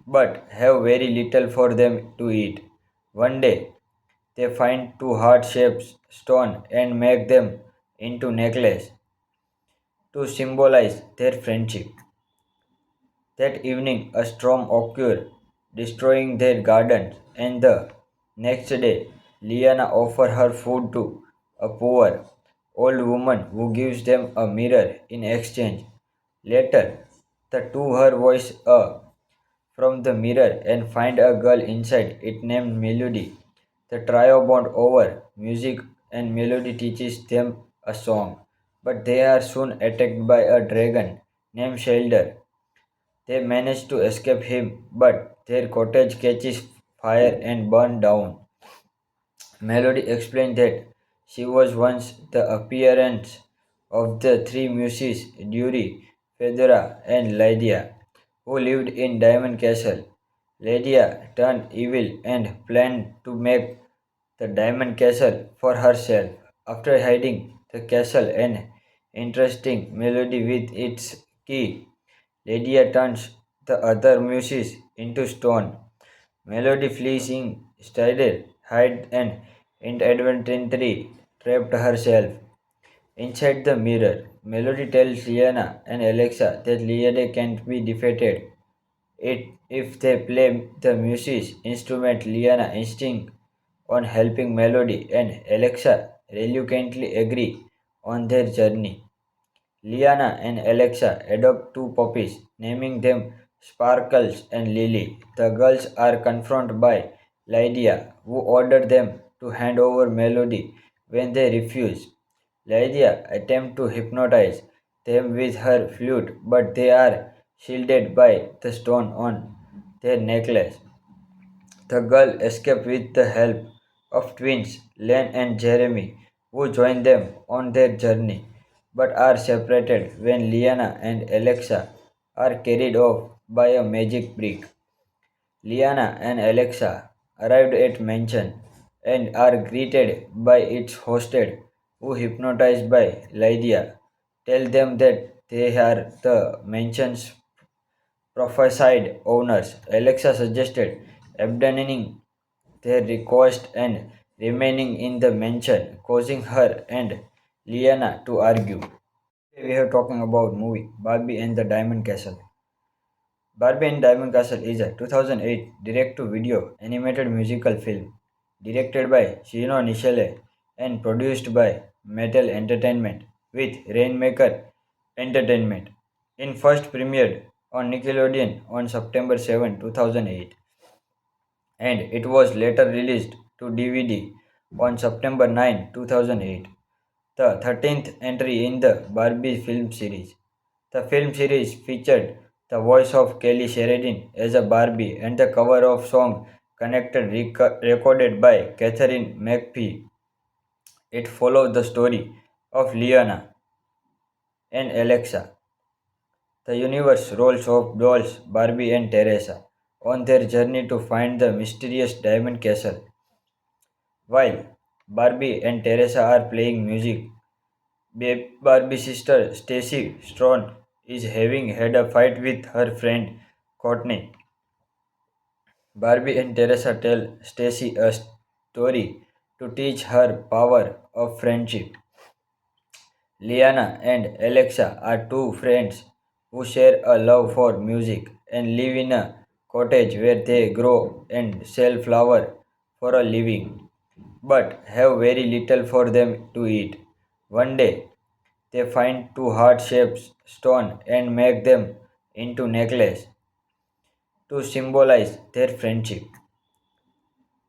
but have very little for them to eat. One day, they find two heart-shaped stones and make them into necklace to symbolize their friendship. That evening, a storm occurred, destroying their gardens, and the next day, Liana offers her food to a poor old woman who gives them a mirror in exchange. Later, the two her voice from the mirror and find a girl inside it named Melody. The trio bond over music and Melody teaches them a song, but they are soon attacked by a dragon named Shelder. They manage to escape him, but their cottage catches fire and burns down. Melody explained that she was once the appearance of the three muses Dury, Fedora, and Lydia, who lived in Diamond Castle. Lydia turned evil and planned to make the Diamond Castle for herself. After hiding the castle and interesting Melody with its key, Lydia turns the other muses into stone. Melody flees instead, hide and inadvertently trapped herself inside the mirror. Melody tells Liana and Alexa that Liana can't be defeated. If they play the music instrument, Liana insists on helping Melody and Alexa reluctantly agree on their journey. Liana and Alexa adopt two puppies, naming them Sparkles and Lily. The girls are confronted by Lydia, who ordered them to hand over Melody when they refuse. Lydia attempts to hypnotize them with her flute, but they are shielded by the stone on their necklace. The girl escape with the help of twins Len and Jeremy, who join them on their journey, but are separated when Liana and Alexa are carried off by a magic brick. Liana and Alexa arrived at mansion and are greeted by its hostess, who hypnotized by Lydia, tell them that they are the mansion's prophesied owners. Alexa suggested abandoning their request and remaining in the mansion, causing her and Liana to argue. Today we are talking about movie Barbie and the Diamond Castle. Barbie and Diamond Castle is a 2008 direct-to-video animated musical film directed by Shino Nishile and produced by Mattel Entertainment with Rainmaker Entertainment. It first premiered on Nickelodeon on September 7, 2008, and it was later released to DVD on September 9, 2008, the 13th entry in the Barbie film series. The film series featured the voice of Kelly Sheridan as a Barbie and the cover of song Connected recorded by Catherine McPhee. It followed the story of Liana and Alexa, the universe roles of dolls Barbie and Teresa, on their journey to find the mysterious Diamond Castle. While Barbie and Teresa are playing music, Barbie's sister Stacy Strong is having had a fight with her friend Courtney. Barbie and Teresa tell Stacy a story to teach her power of friendship. Liana and Alexa are two friends who share a love for music and live in a cottage where they grow and sell flowers for a living, but have very little for them to eat. One day, they find two heart-shaped stones and make them into necklaces to symbolize their friendship.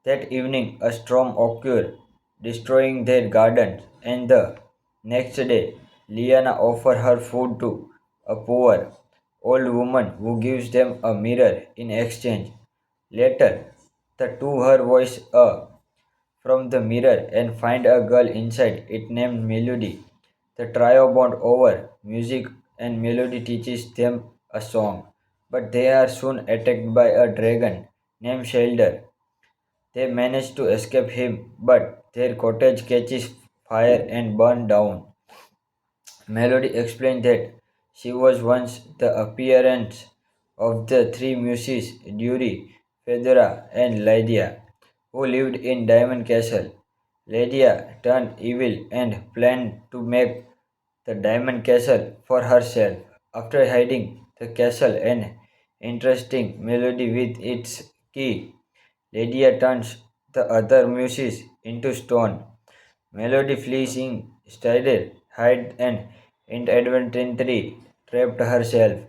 That evening, a storm occurred, destroying their gardens, and the next day, Liana offers her food to a poor old woman who gives them a mirror in exchange. Later, the two her voice from the mirror and find a girl inside it named Melody. The trio bond over music and Melody teaches them a song, but they are soon attacked by a dragon named Shelder. They manage to escape him, but their cottage catches fire and burns down. Melody explained that she was once the appearance of the three muses Dury, Fedora, and Lydia, who lived in Diamond Castle. Lydia turned evil and planned to make the Diamond Castle for herself. After hiding the castle and interesting Melody with its key, Lydia turns the other muses into stone. Melody flees instead, hide and inadvertently trapped herself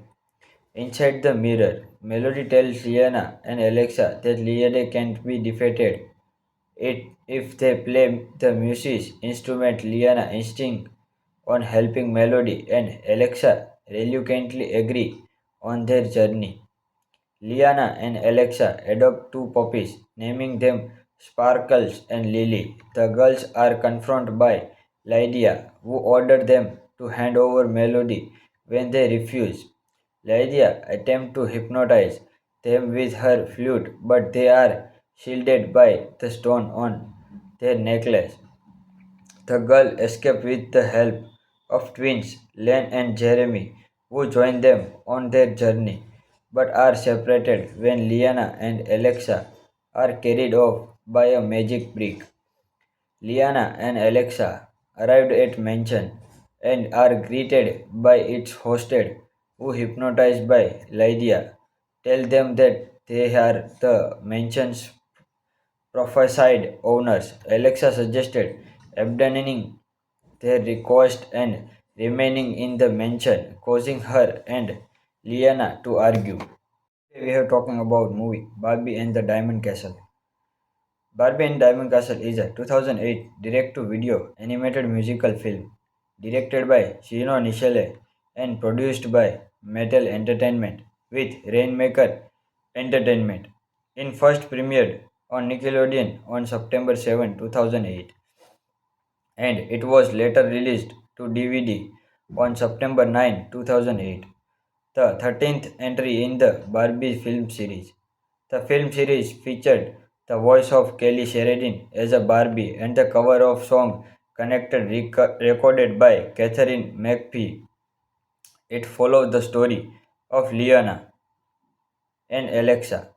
Inside the mirror, Melody tells Liana and Alexa that Liana can't be defeated. If they play the music instrument, Liana insists on helping Melody, and Alexa reluctantly agree on their journey. Liana and Alexa adopt two puppies, naming them Sparkles and Lily. The girls are confronted by Lydia, who ordered them to hand over Melody when they refuse. Lydia attempts to hypnotize them with her flute, but they are shielded by the stone on their necklace. The girl escape with the help of twins Len and Jeremy, who join them on their journey, but are separated when Liana and Alexa are carried off by a magic brick. Liana and Alexa arrived at mansion and are greeted by its hostess, who hypnotized by Lydia, tell them that they are the mansion's prophesied owners. Alexa suggested abandoning their request and remaining in the mansion, causing her and Liana to argue. We are talking about movie Barbie and the Diamond Castle. Barbie and Diamond Castle is a 2008 direct-to-video animated musical film directed by Chino Nichelle and produced by Mattel Entertainment with Rainmaker Entertainment. It first premiered on Nickelodeon on September 7, 2008, and it was later released to DVD on September 9, 2008, the 13th entry in the Barbie film series. The film series featured the voice of Kelly Sheridan as a Barbie and the cover of song Connected recorded by Catherine McPhee. It followed the story of Liana and Alexa,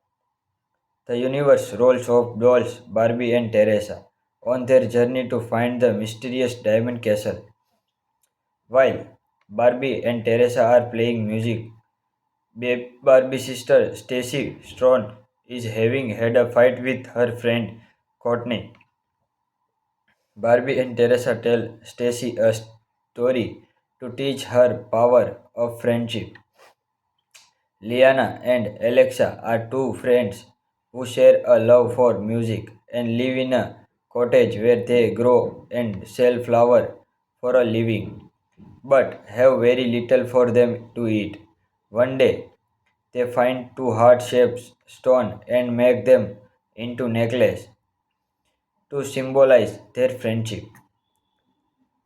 the universe roles of dolls Barbie and Teresa on their journey to find the mysterious Diamond Castle. While Barbie and Teresa are playing music, Barbie's sister Stacy Strong is having had a fight with her friend Courtney. Barbie and Teresa tell Stacy a story to teach her power of friendship. Liana and Alexa are two friends who share a love for music and live in a cottage where they grow and sell flowers for a living, but have very little for them to eat. One day, they find two heart-shaped stones and make them into necklaces to symbolize their friendship.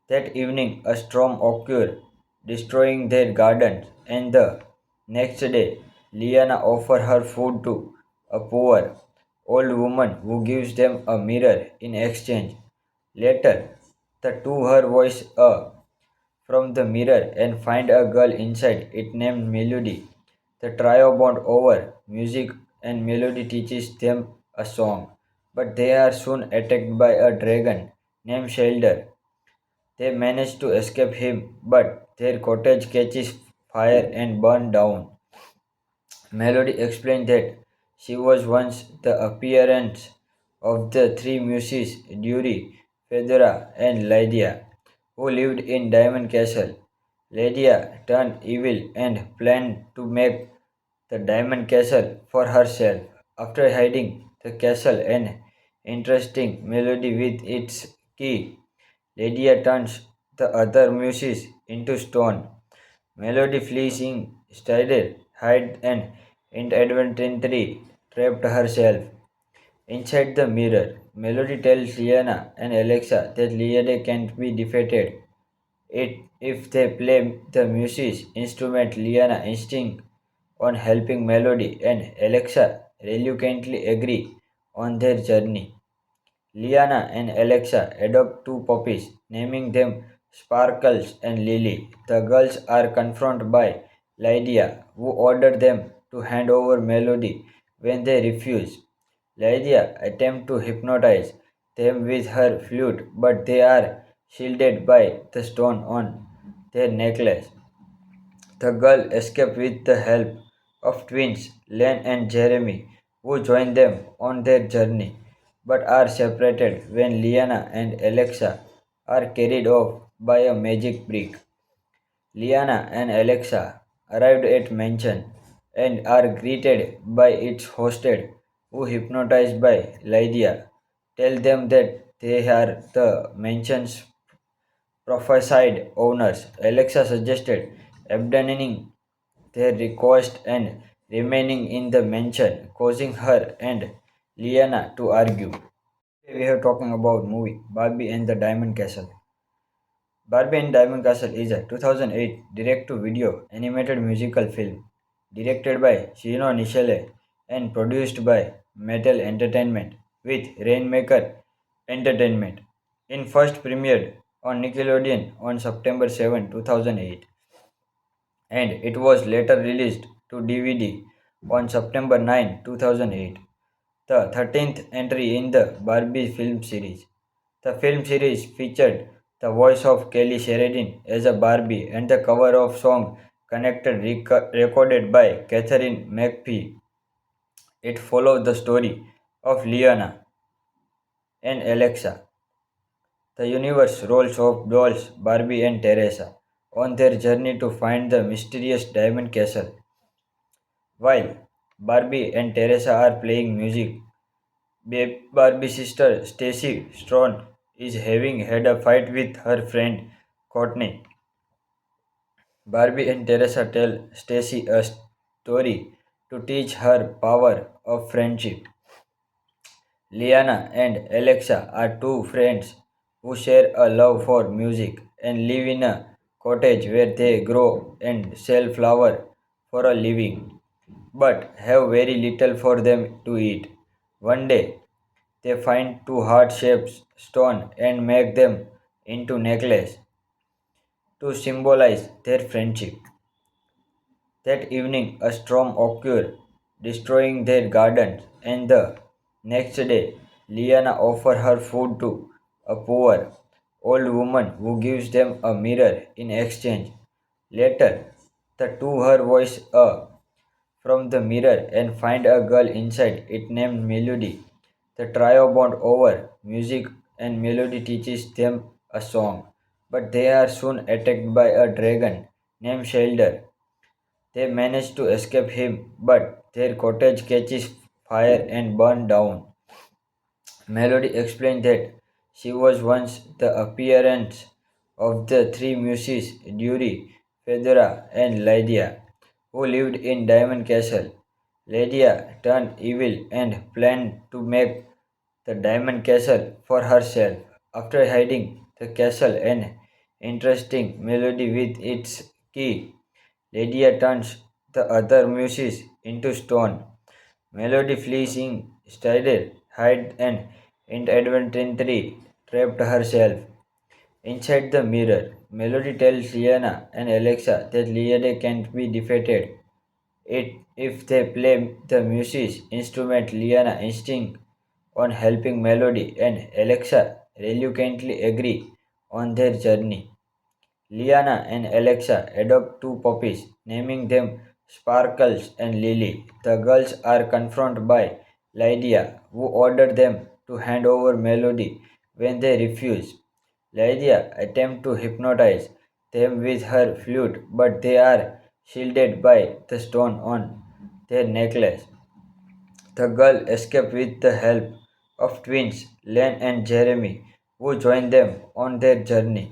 That evening, a storm occurred, destroying their gardens, and the next day, Liana offers her food to a poor old woman who gives them a mirror in exchange. Later, the two her voice from the mirror and find a girl inside it named Melody. The trio bond over music and Melody teaches them a song, but they are soon attacked by a dragon named Shelder. They manage to escape him, but their cottage catches fire and burns down. Melody explained that she was once the appearance of the three muses Dury, Fedora, and Lydia, who lived in Diamond Castle. Lydia turned evil and planned to make the Diamond Castle for herself. After hiding the castle and interesting Melody with its key, Lydia turns the other muses into stone. Melody flees instead, hide and inadvertently trapped herself inside the mirror. Melody tells Liana and Alexa that Liana can't be defeated. If they play the music instrument, Liana insists on helping Melody, and Alexa reluctantly agree on their journey. Liana and Alexa adopt two puppies, naming them Sparkles and Lily. The girls are confronted by Lydia, who ordered them to hand over Melody when they refuse. Lydia attempts to hypnotize them with her flute, but they are shielded by the stone on their necklace. The girl escape with the help of twins Len and Jeremy, who join them on their journey, but are separated when Liana and Alexa are carried off by a magic brick. Liana and Alexa arrived at mansion and are greeted by its hosted, who hypnotized by Lydia, tell them that they are the mansion's prophesied owners. Alexa suggested abandoning their request and remaining in the mansion, causing her and Liana to argue. Today we are talking about movie Barbie and the Diamond Castle. Barbie and Diamond Castle is a 2008 direct-to-video animated musical film directed by Shino Nishile and produced by Mattel Entertainment with Rainmaker Entertainment. It first premiered on Nickelodeon on September 7, 2008, and it was later released to DVD on September 9, 2008, the 13th entry in the Barbie film series. The film series featured the voice of Kelly Sheridan as a Barbie and the cover of song Connected recorded by Catherine McPhee. It followed the story of Liana and Alexa, the universe roles of dolls Barbie and Teresa, on their journey to find the mysterious Diamond Castle. While Barbie and Teresa are playing music, Barbie's sister Stacy Strong is having had a fight with her friend Courtney. Barbie and Teresa tell Stacy a story to teach her power of friendship. Liana and Alexa are two friends who share a love for music and live in a cottage where they grow and sell flour for a living, but have very little for them to eat. One day, they find two heart-shaped stones and make them into necklace to symbolize their friendship. That evening, a storm occurred, destroying their gardens, and the next day, Liana offers her food to a poor old woman who gives them a mirror in exchange. Later, the two her voice from the mirror and find a girl inside it named Melody. The trio bond over music and Melody teaches them a song, but they are soon attacked by a dragon named Shelder. They manage to escape him, but their cottage catches fire and burns down. Melody explained that she was once the appearance of the three muses Dury, Fedora, and Lydia, who lived in Diamond Castle. Lydia turned evil and planned to make the Diamond Castle for herself. After hiding the castle and interesting Melody with its key, Lydia turns the other muses into stone. Melody flees instead, hide and inadvertently trapped herself inside the mirror. Melody tells Liana and Alexa that Liana can't be defeated. If they play the music instrument, Liana insists on helping Melody and Alexa reluctantly agree on their journey. Liana and Alexa adopt two puppies, naming them Sparkles and Lily. The girls are confronted by Lydia, who ordered them to hand over Melody when they refuse. Lydia attempts to hypnotize them with her flute, but they are shielded by the stone on their necklace. The girl escape with the help of twins Len and Jeremy, who join them on their journey,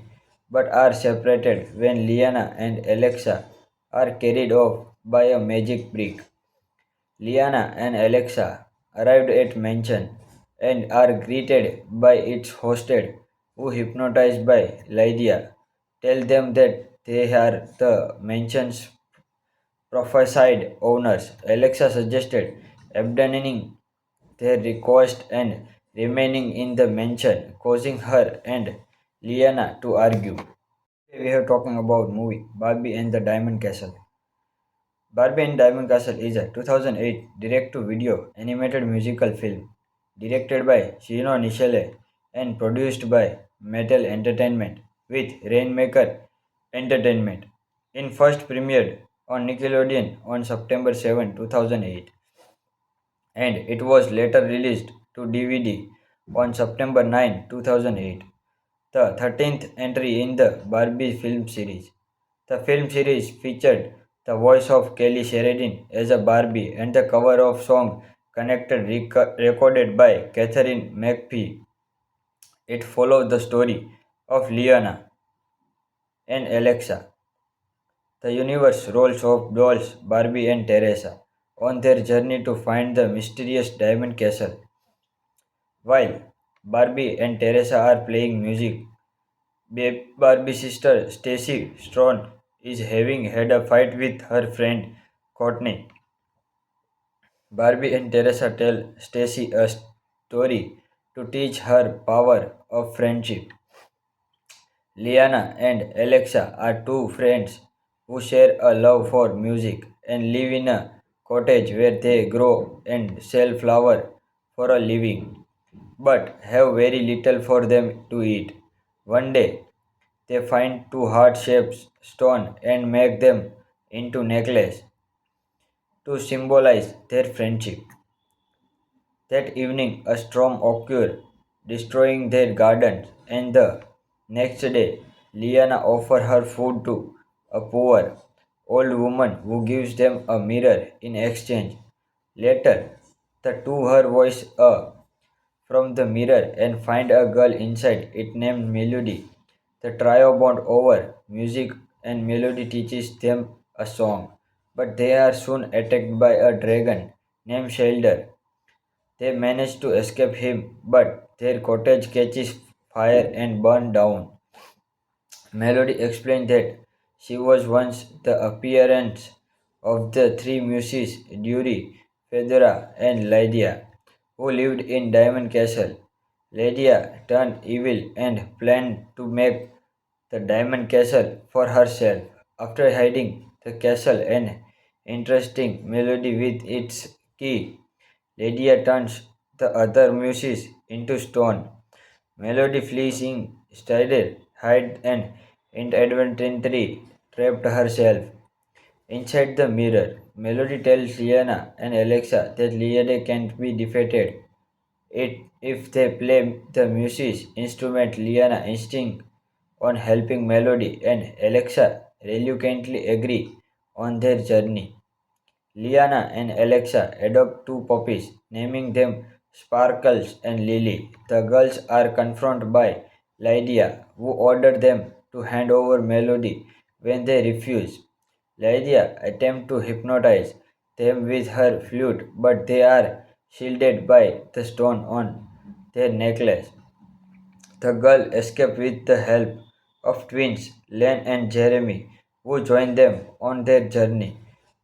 but are separated when Liana and Alexa are carried off by a magic brick. Liana and Alexa arrived at mansion and are greeted by its hosted, who hypnotized by Lydia, tell them that they are the mansion's prophesied owners. Alexa suggested abandoning their request and remaining in the mansion, causing her and Liana to argue. Today we are talking about movie Barbie and the Diamond Castle. Barbie and Diamond Castle is a 2008 direct-to-video animated musical film directed by Shino Nishile and produced by Mattel Entertainment with Rainmaker Entertainment. It first premiered on Nickelodeon on September 7, 2008, and it was later released to DVD on September 9, 2008, the 13th entry in the Barbie film series. The film series featured the voice of Kelly Sheridan as a Barbie, and the cover of song connected recorded by Catherine McPhee. It followed the story of Liana and Alexa, the universe roles of dolls Barbie and Teresa, on their journey to find the mysterious diamond castle. While Barbie and Teresa are playing music, Barbie's sister Stacy Strong is having had a fight with her friend Courtney. Barbie and Teresa tell Stacy a story to teach her power of friendship. Liana and Alexa are two friends who share a love for music and live in a cottage where they grow and sell flour for a living, but have very little for them to eat. One day, they find two heart-shaped stones and make them into necklaces to symbolize their friendship. That evening, a storm occurred, destroying their gardens, and the next day, Liana offers her food to a poor old woman who gives them a mirror in exchange. Later, the two her voice from the mirror and find a girl inside it named Melody. The trio bond over music and Melody teaches them a song, but they are soon attacked by a dragon named Shelder. They manage to escape him, but their cottage catches fire and burns down. Melody explained that she was once the appearance of the three muses, Dury, Fedora, and Lydia, who lived in Diamond Castle. Lydia turned evil and planned to make the Diamond Castle for herself. After hiding the castle and entrusting Melody with its key, Lydia turns the other muses into stone. Melody flees instead, hide and inadvertently trapped herself inside the mirror. Melody tells Liana and Alexa that Liana can't be defeated. If they play the music instrument, Liana insists on helping Melody, and Alexa reluctantly agree on their journey. Liana and Alexa adopt two puppies, naming them Sparkles and Lily. The girls are confronted by Lydia, who ordered them to hand over Melody when they refuse. Lydia attempts to hypnotize them with her flute, but they are shielded by the stone on their necklace. The girl escape with the help of twins Len and Jeremy, who join them on their journey,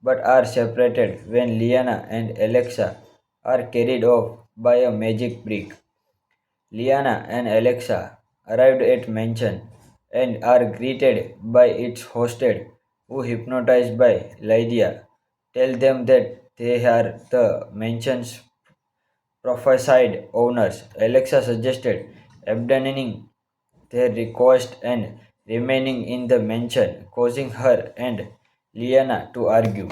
but are separated when Liana and Alexa are carried off by a magic brick. Liana and Alexa arrived at mansion and are greeted by its hostess, who hypnotized by Lydia, tell them that they are the mansion's prophesied owners. Alexa suggested abandoning their request and remaining in the mansion, causing her and Liana to argue.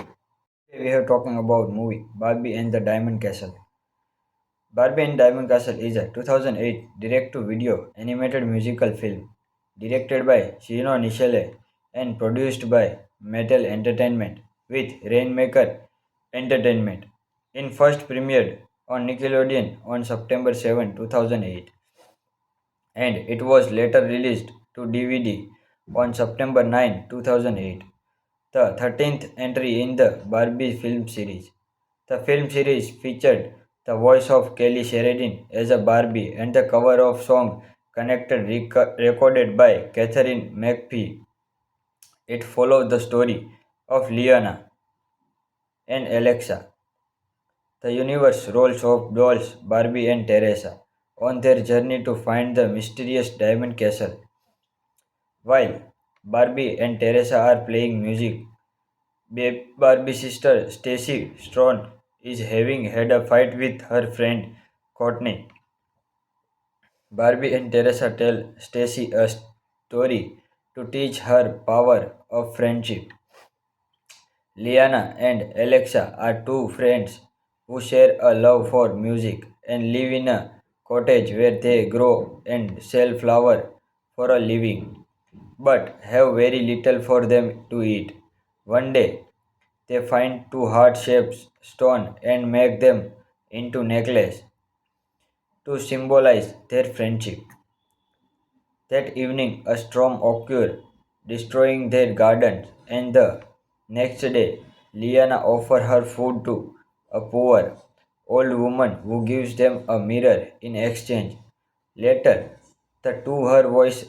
Today we are talking about movie Barbie and the Diamond Castle. Barbie and Diamond Castle is a 2008 direct-to-video animated musical film directed by Shino Nishile and produced by Mattel Entertainment with Rainmaker Entertainment. It first premiered on Nickelodeon on September 7, 2008, and it was later released to DVD on September 9, 2008, the 13th entry in the Barbie film series. The film series featured the voice of Kelly Sheridan as a Barbie and the cover of song connected recorded by Catherine McPhee. It followed the story of Liana and Alexa, the universe roles of dolls Barbie and Teresa, on their journey to find the mysterious diamond castle. While Barbie and Teresa are playing music, Barbie's sister Stacy Strong is having had a fight with her friend Courtney. Barbie and Teresa tell Stacy a story to teach her power of friendship. Liana and Alexa are two friends who share a love for music and live in a cottage where they grow and sell flour for a living, but have very little for them to eat. One day, they find two heart-shaped stones and make them into necklace to symbolize their friendship. That evening, a storm occurred, destroying their gardens, and the next day, Liana offers her food to a poor old woman who gives them a mirror in exchange. Later, the two her voice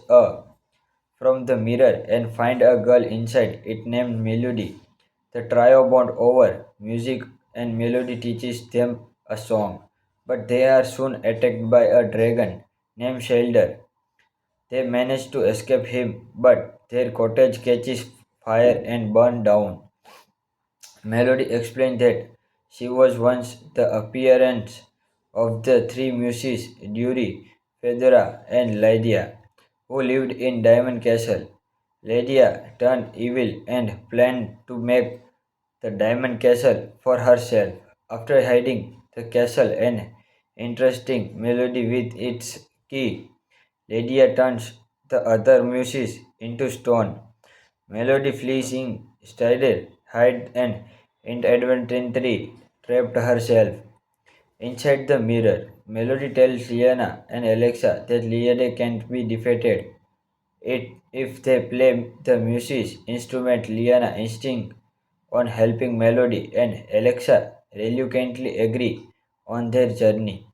from the mirror and find a girl inside it named Melody. The trio bond over music and Melody teaches them a song, but they are soon attacked by a dragon named Shelder. They manage to escape him, but their cottage catches fire and burns down. Melody explained that she was once the appearance of the three muses Dury, Fedora, and Lydia, who lived in Diamond Castle. Lydia turned evil and planned to make the Diamond Castle for herself. After hiding the castle and interesting Melody with its key, Lydia turns the other muses into stone. Melody flees instead, hide and inadvertently trapped herself inside the mirror. Melody tells Liana and Alexa that Liana can't be defeated. If they play the music instrument, Liana insists on helping Melody and Alexa reluctantly agree on their journey.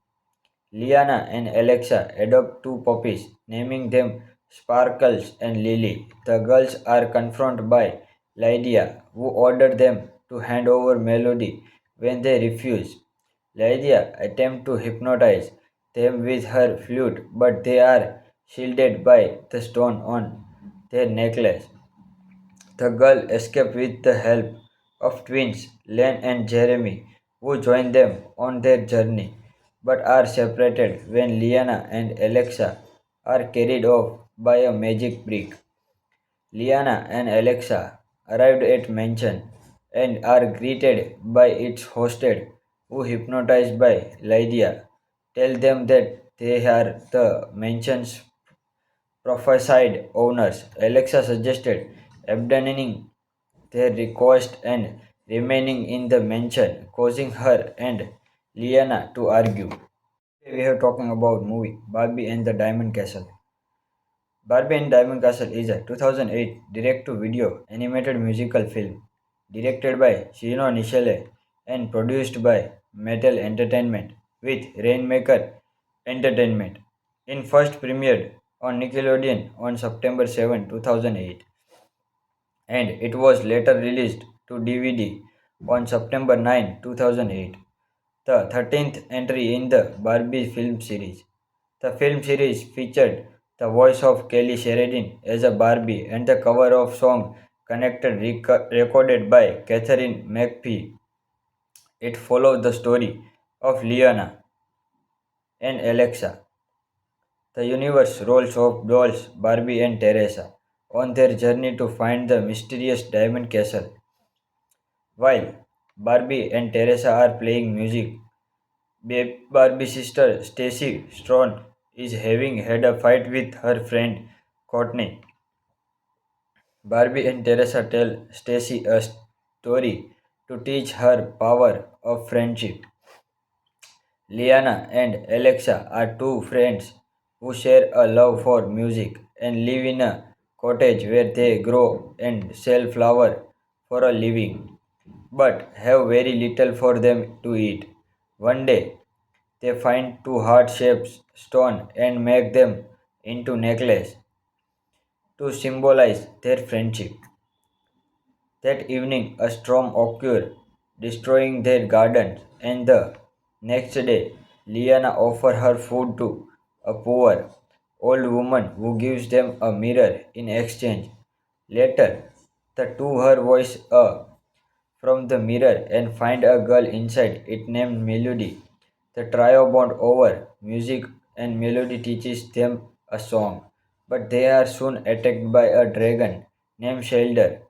Liana and Alexa adopt two puppies, naming them Sparkles and Lily. The girls are confronted by Lydia, who ordered them to hand over Melody when they refuse. Lydia attempts to hypnotize them with her flute, but they are shielded by the stone on their necklace. The girl escape with the help of twins Len and Jeremy, who join them on their journey, but are separated when Liana and Alexa are carried off by a magic brick. Liana and Alexa arrived at mansion and are greeted by its hostess, who hypnotized by Lydia, tell them that they are the mansion's prophesied owners. Alexa suggested abandoning their request and remaining in the mansion, causing her and Liana to argue. Today we are talking about movie Barbie and the Diamond Castle. Barbie and Diamond Castle is a 2008 direct-to-video animated musical film directed by Shino Nishile and produced by Mattel Entertainment with Rainmaker Entertainment. It first premiered on Nickelodeon on September 7, 2008, and it was later released to DVD on September 9, 2008, the 13th entry in the Barbie film series. The film series featured the voice of Kelly Sheridan as a Barbie and the cover of song Connected recorded by Catherine McPhee. It followed the story of Liana and Alexa, the universe roles of dolls Barbie and Teresa, on their journey to find the mysterious Diamond Castle. While Barbie and Teresa are playing music, Barbie's sister Stacy Strong is having had a fight with her friend Courtney. Barbie and Teresa tell Stacy a story to teach her power of friendship. Liana and Alexa are two friends who share a love for music and live in a cottage where they grow and sell flowers for a living, but have very little for them to eat. One day, they find two heart-shaped stones and make them into necklace to symbolize their friendship. That evening, a storm occurred, destroying their gardens, and the next day, Liana offers her food to a poor old woman who gives them a mirror in exchange. Later, the two her voice from the mirror and find a girl inside it named Melody. The trio bond over music and Melody teaches them a song, but they are soon attacked by a dragon named Shelder.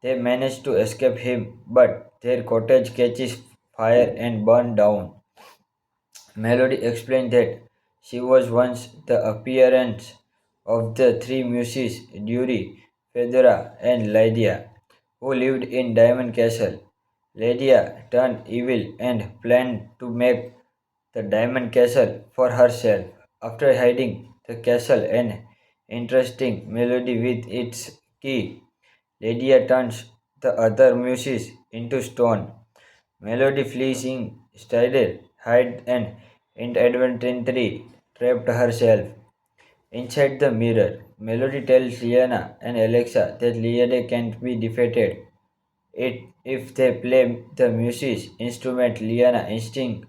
They manage to escape him, but their cottage catches fire and burns down. Melody explained that she was once the appearance of the three muses Dury, Fedora, and Lydia, who lived in Diamond Castle. Lydia turned evil and planned to make the Diamond Castle for herself. After hiding the castle, an interesting melody with its key, Lydia turns the other muses into stone. Melody flees instead, hide and inadvertently trapped herself inside the mirror. Melody tells Liana and Alexa that Liana can't be defeated. If they play the music instrument, Liana insists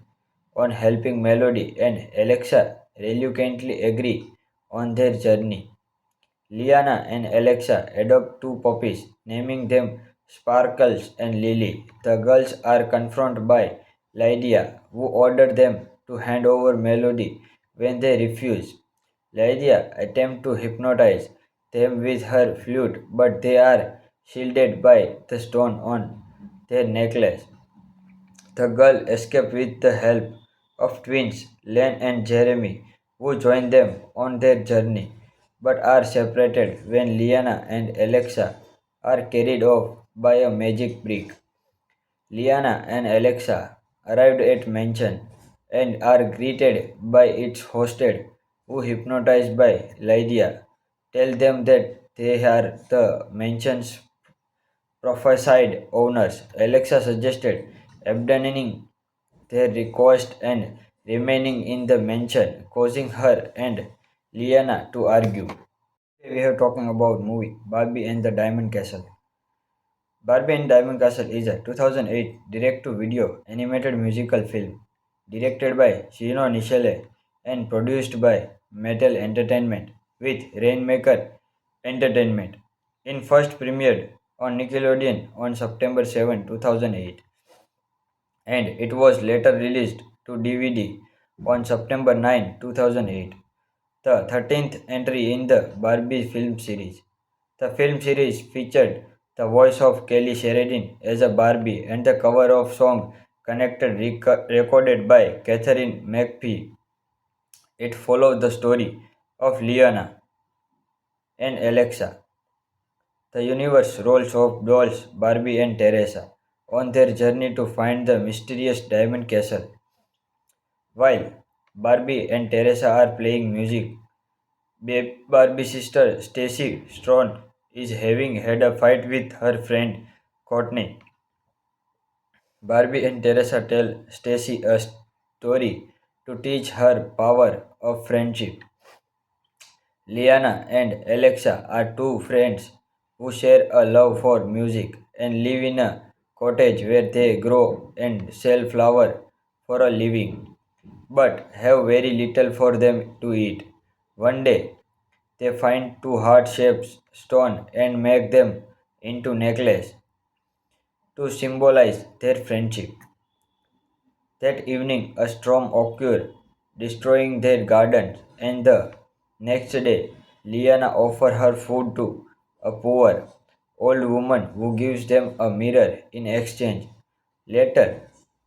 on helping Melody and Alexa reluctantly agree on their journey. Liana and Alexa adopt two puppies, naming them Sparkles and Lily. The girls are confronted by Lydia, who ordered them to hand over Melody when they refuse. Lydia attempts to hypnotize them with her flute, but they are shielded by the stone on their necklace. The girl escape with the help of twins Len and Jeremy, who join them on their journey, but are separated when Liana and Alexa are carried off by a magic brick. Liana and Alexa arrived at mansion and are greeted by its hostess, who hypnotized by Lydia, tell them that they are the mansion's prophesied owners. Alexa suggested abandoning their request and remaining in the mansion, causing her and Liana to argue. We are talking about movie Barbie and the Diamond Castle. Barbie and Diamond Castle is a 2008 direct-to-video animated musical film directed by Chino Nichelle and produced by Mattel Entertainment with Rainmaker Entertainment. It first premiered on Nickelodeon on September 7, 2008, and it was later released to DVD on September 9, 2008, the 13th entry in the Barbie film series. The film series featured the voice of Kelly Sheridan as a Barbie and the cover of song Connected recorded by Catherine McPhee. It followed the story of Liana and Alexa, the universe roles of dolls Barbie and Teresa, on their journey to find the mysterious Diamond Castle. While Barbie and Teresa are playing music, Barbie's sister Stacy Strong is having had a fight with her friend Courtney. Barbie and Teresa tell Stacy a story to teach her power of friendship. Liana and Alexa are two friends who share a love for music and live in a cottage where they grow and sell flowers for a living, but have very little for them to eat. One day, they find two heart-shaped stones and make them into necklaces to symbolize their friendship. That evening, a storm occurred, destroying their gardens, and the next day, Liana offers her food to a poor old woman who gives them a mirror in exchange. Later,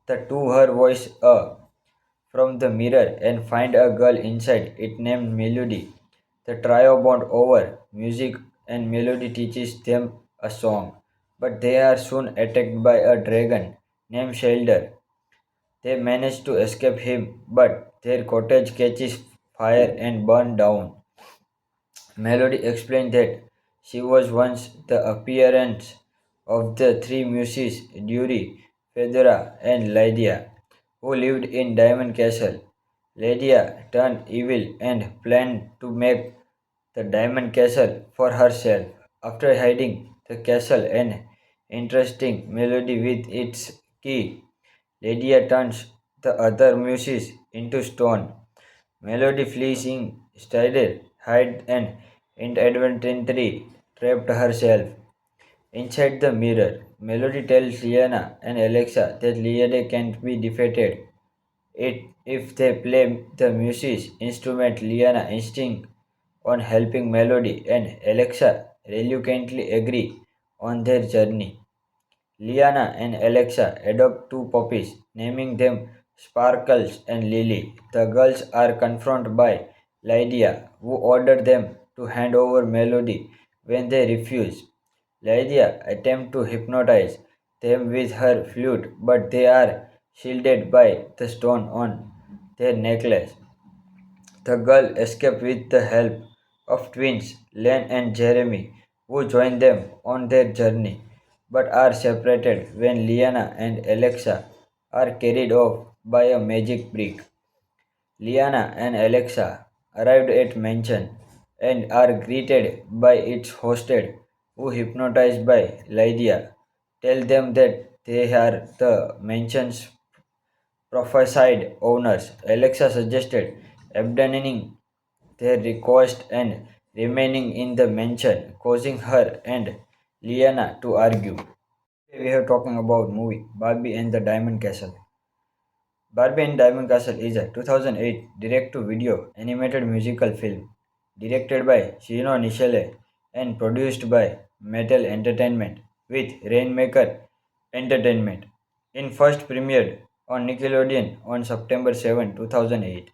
the two her voice from the mirror and find a girl inside it named Melody. The trio bond over music and Melody teaches them a song, but they are soon attacked by a dragon named Shelder. They manage to escape him, but their cottage catches fire and burns down. Melody explained that she was once the appearance of the three muses Dury, Fedora, and Lydia, who lived in Diamond Castle. Lydia turned evil and planned to make the Diamond Castle for herself. After hiding the castle and interesting Melody with its key, Lydia turns the other muses into stone. Melody flees instead, hide and inadvertently trapped herself inside the mirror. Melody tells Liana and Alexa that Liana can't be defeated. If they play the music instrument, Liana insists on helping Melody and Alexa reluctantly agree on their journey. Liana and Alexa adopt two puppies, naming them Sparkles and Lily. The girls are confronted by Lydia, who ordered them to hand over Melody when they refuse. Lydia attempts to hypnotize them with her flute, but they are shielded by the stone on their necklace. The girl escapes with the help of twins Len and Jeremy, who join them on their journey, but are separated when Liana and Alexa are carried off by a magic brick. Liana and Alexa arrived at mansion and are greeted by its hostess, who hypnotized by Lydia tell them that they are the mansion's prophesied owners. Alexa suggested abandoning their request and remaining in the mansion, causing her and Liana to argue. We are talking about movie Barbie and the Diamond Castle. Barbie and Diamond Castle is a 2008 direct-to-video animated musical film directed by Shino Nishile and produced by Mattel Entertainment with Rainmaker Entertainment. It first premiered on Nickelodeon on September 7, 2008,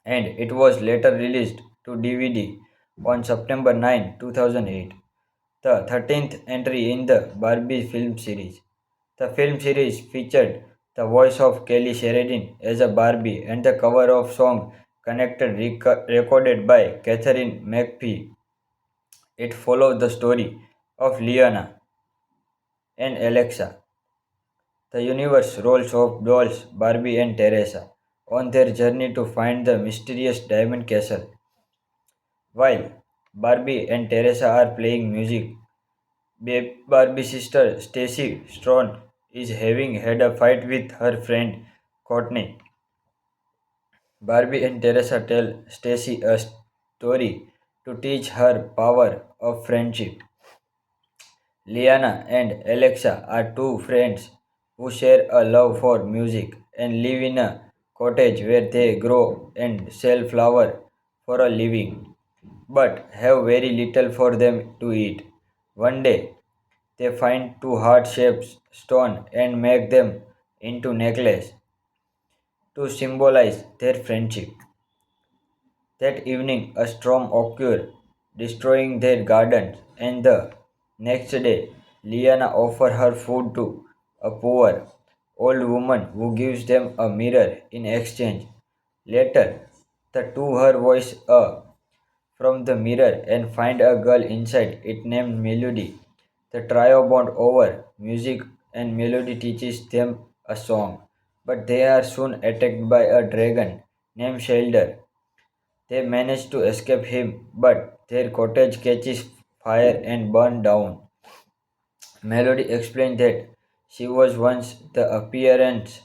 and it was later released to DVD on September 9, 2008, the 13th entry in the Barbie film series. The film series featured the voice of Kelly Sheridan as a Barbie and the cover of song Connected recorded by Catherine McPhee. It followed the story of Liana and Alexa, the universe roles of dolls Barbie and Teresa, on their journey to find the mysterious Diamond Castle. While Barbie and Teresa are playing music, Barbie's sister Stacy Strong is having had a fight with her friend Courtney. Barbie and Teresa tell Stacy a story to teach her power of friendship. Liana and Alexa are two friends who share a love for music and live in a cottage where they grow and sell flour for a living, but have very little for them to eat. One day, they find two heart-shaped stones and make them into necklace to symbolize their friendship. That evening, a storm occurred, destroying their gardens, and the next day, Liana offers her food to a poor old woman who gives them a mirror in exchange. Later, the two her voice from the mirror and find a girl inside it named Melody. The trio bond over music and Melody teaches them a song, but they are soon attacked by a dragon named Shelder. They manage to escape him, but their cottage catches fire and burns down. Melody explained that she was once the appearance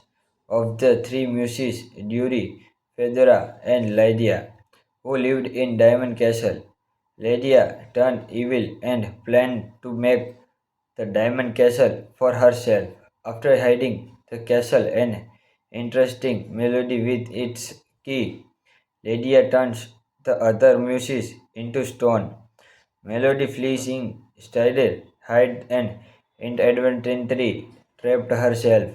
of the three muses Dury, Fedora, and Lydia, who lived in Diamond Castle. Lydia turned evil and planned to make the Diamond Castle for herself. After hiding the castle and interesting Melody with its key, Lydia turns the other muses into stone. Melody flees instead, hide and inadvertently trapped herself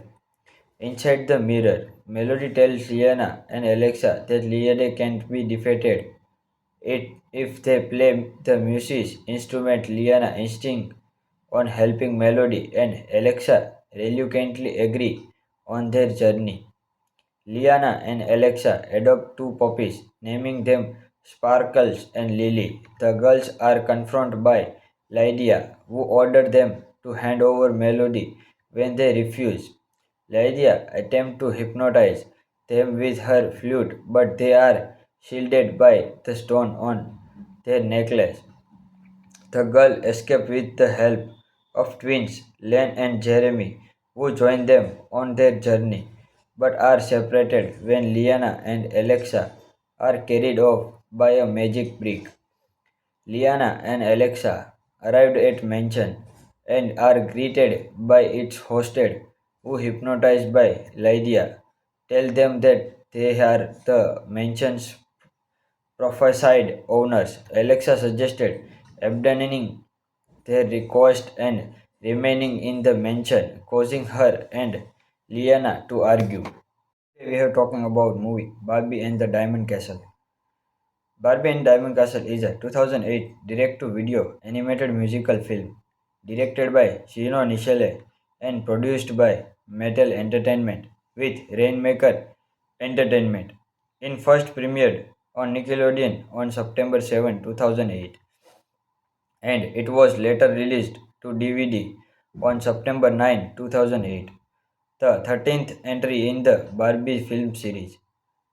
inside the mirror. Melody tells Liana and Alexa that Liana can't be defeated. If they play the music instrument, Liana insists on helping Melody and Alexa reluctantly agree on their journey. Liana and Alexa adopt two puppies, naming them Sparkles and Lily. The girls are confronted by Lydia, who ordered them to hand over Melody when they refuse. Lydia attempts to hypnotize them with her flute, but they are shielded by the stone on their necklace. The girl escapes with the help of twins Len and Jeremy, who join them on their journey, but are separated when Liana and Alexa are carried off by a magic brick. Liana and Alexa arrived at mansion and are greeted by its hostess, who hypnotized by Lydia tell them that they are the mansion's prophesied owners. Alexa suggested abandoning their request and remaining in the mansion, causing her and Liana to argue. We are talking about movie Barbie and the Diamond Castle. Barbie and Diamond Castle is a 2008 direct-to-video animated musical film directed by Shino Nishile and produced by Mattel Entertainment with Rainmaker Entertainment. It first premiered on Nickelodeon on September 7, 2008, and it was later released to DVD on September 9, 2008, the 13th entry in the Barbie film series.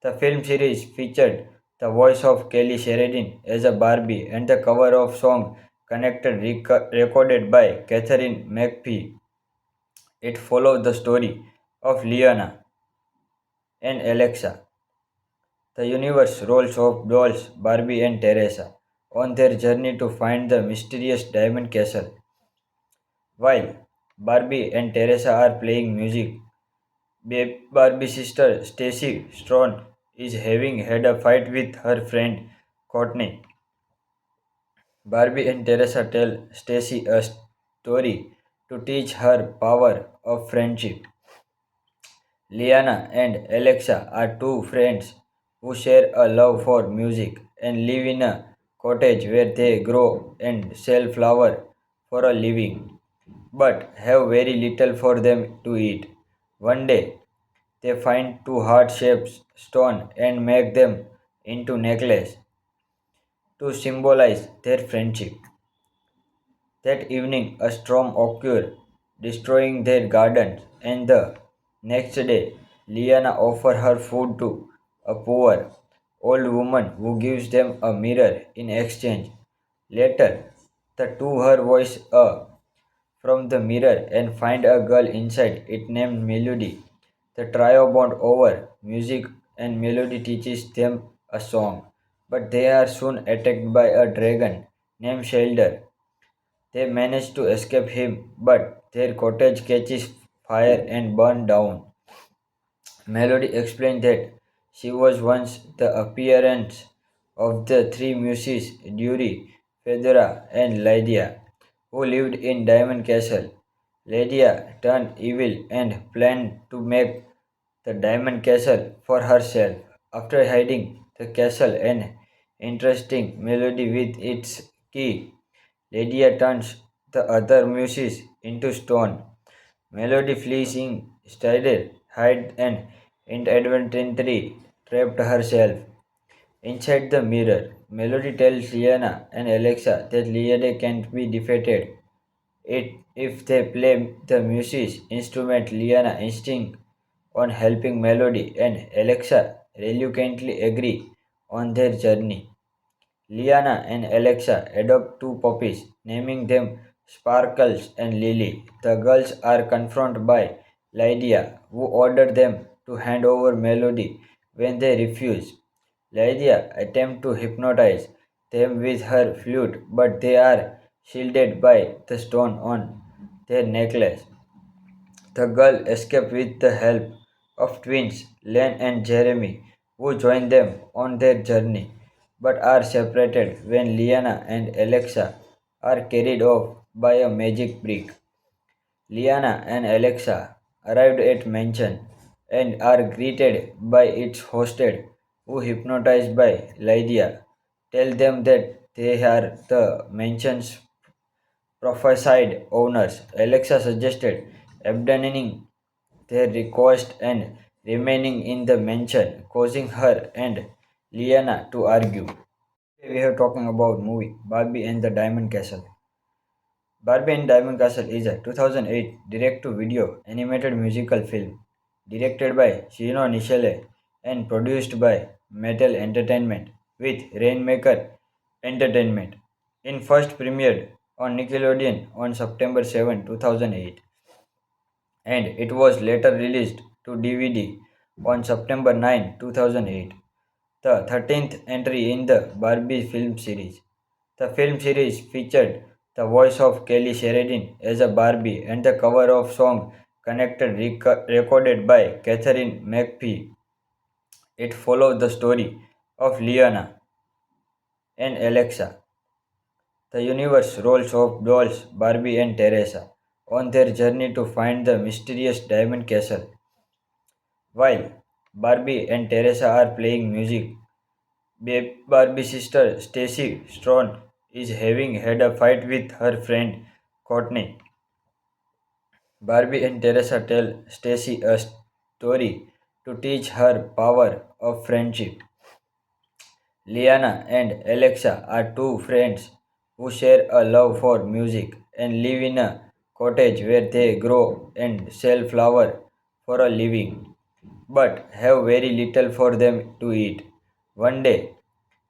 The film series featured the voice of Kelly Sheridan as a Barbie and the cover of song Connected recorded by Catherine McPhee. It followed the story of Liana and Alexa, the universe roles of dolls Barbie and Teresa, on their journey to find the mysterious diamond castle. While Barbie and Teresa are playing music, Barbie's sister Stacy Strong is having had a fight with her friend Courtney. Barbie and Teresa tell Stacy a story to teach her power of friendship. Liana and Alexa are two friends who share a love for music and live in a cottage where they grow and sell flour for a living, but have very little for them to eat. One day, they find two heart-shaped stones and make them into necklaces to symbolize their friendship. That evening, a storm occurred, destroying their gardens, and the next day, Liana offers her food to a poor old woman who gives them a mirror in exchange. Later, the two her voice from the mirror and find a girl inside it named Melody. The trio bond over music and Melody teaches them a song, but they are soon attacked by a dragon named Shelder. They manage to escape him, but their cottage catches fire and burns down. Melody explained that she was once the appearance of the three muses Dury, Fedora, and Lydia, who lived in Diamond Castle. Lydia turned evil and planned to make the Diamond Castle for herself. After hiding the castle and entrusting Melody with its key, Lydia turns the other muses into stone. Melody flees instead, hide and inadvertently trapped herself inside the mirror. Melody tells Liana and Alexa that Liana can't be defeated. If they play the music instrument, Liana insists on helping Melody, and Alexa reluctantly agree on their journey. Liana and Alexa adopt two puppies, naming them Sparkles and Lily. The girls are confronted by Lydia, who ordered them to hand over Melody when they refuse. Lydia attempts to hypnotize them with her flute, but they are shielded by the stone on their necklace. The girl escape with the help of twins Len and Jeremy, who join them on their journey, but are separated when Liana and Alexa are carried off by a magic brick. Liana and Alexa arrived at mansion and are greeted by its hostess, who hypnotized by Lydia, tell them that they are the mansion's prophesied owners. Alexa suggested abandoning their request and remaining in the mansion, causing her and Liana to argue. We are talking about movie Barbie and the Diamond Castle. Barbie and Diamond Castle is a 2008 direct-to-video animated musical film directed by Shino Nishile and produced by Mattel Entertainment with Rainmaker Entertainment. It first premiered on Nickelodeon on September 7, 2008, and it was later released to DVD on September 9, 2008, the 13th entry in the Barbie film series. The film series featured the voice of Kelly Sheridan as a Barbie and the cover of song Connected recorded by Catherine McPhee. It followed the story of Liana and Alexa, the universe roles of dolls Barbie and Teresa, on their journey to find the mysterious diamond castle. While Barbie and Teresa are playing music, Barbie sister Stacy Strong is having had a fight with her friend Courtney. Barbie and Teresa tell Stacy a story to teach her power of friendship. Liana and Alexa are two friends who share a love for music and live in a cottage where they grow and sell flower for a living, but have very little for them to eat. One day,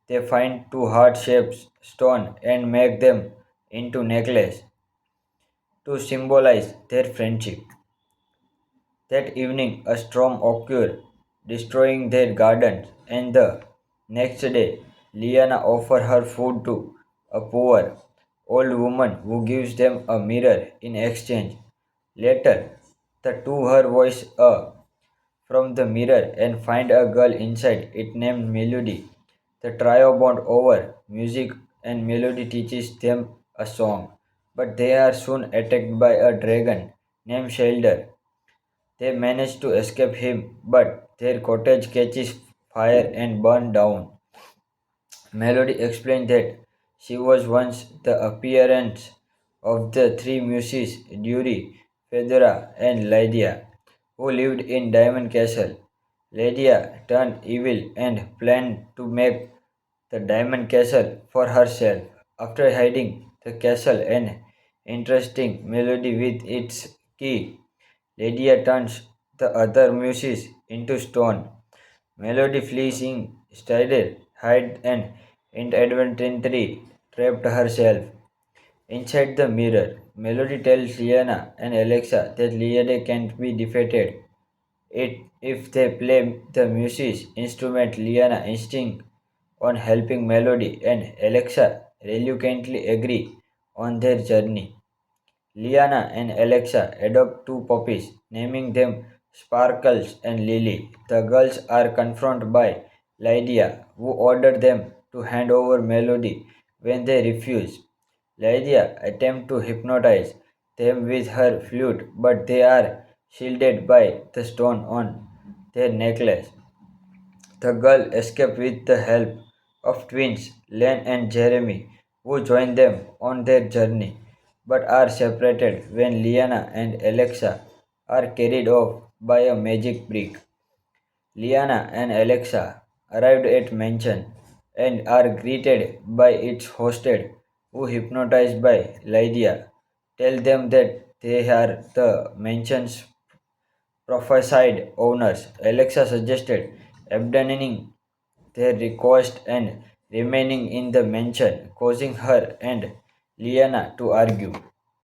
they find two heart-shaped stones and make them into necklace to symbolize their friendship. That evening, a storm occurred, destroying their gardens, and the next day, Liana offers her food to a poor old woman who gives them a mirror in exchange. Later, the two her voice from the mirror and find a girl inside it named Melody. The trio bond over music and Melody teaches them a song, but they are soon attacked by a dragon named Shelder. They manage to escape him, but their cottage catches fire and burns down. Melody explained that she was once the appearance of the three muses Dury, Fedora, and Lydia, who lived in Diamond Castle. Lydia turned evil and planned to make the Diamond Castle for herself. After hiding the castle and interesting Melody with its key, Lydia turns the other muses into stone. Melody flees instead, hide and inadvertently trapped herself inside the mirror. Melody tells Liana and Alexa that Liana can't be defeated. If they play the music instrument, Liana insists on helping Melody and Alexa reluctantly agree on their journey. Liana and Alexa adopt two puppies, naming them Sparkles and Lily. The girls are confronted by Lydia, who ordered them to hand over Melody when they refuse. Lydia attempts to hypnotize them with her flute, but they are shielded by the stone on their necklace. The girl escape with the help of twins Len and Jeremy, who join them on their journey, but are separated when Liana and Alexa are carried off by a magic brick. Liana and Alexa arrived at mansion and are greeted by its hostess, who hypnotized by Lydia, tell them that they are the mansion's prophesied owners. Alexa suggested abandoning their request and remaining in the mansion, causing her and Liana to argue.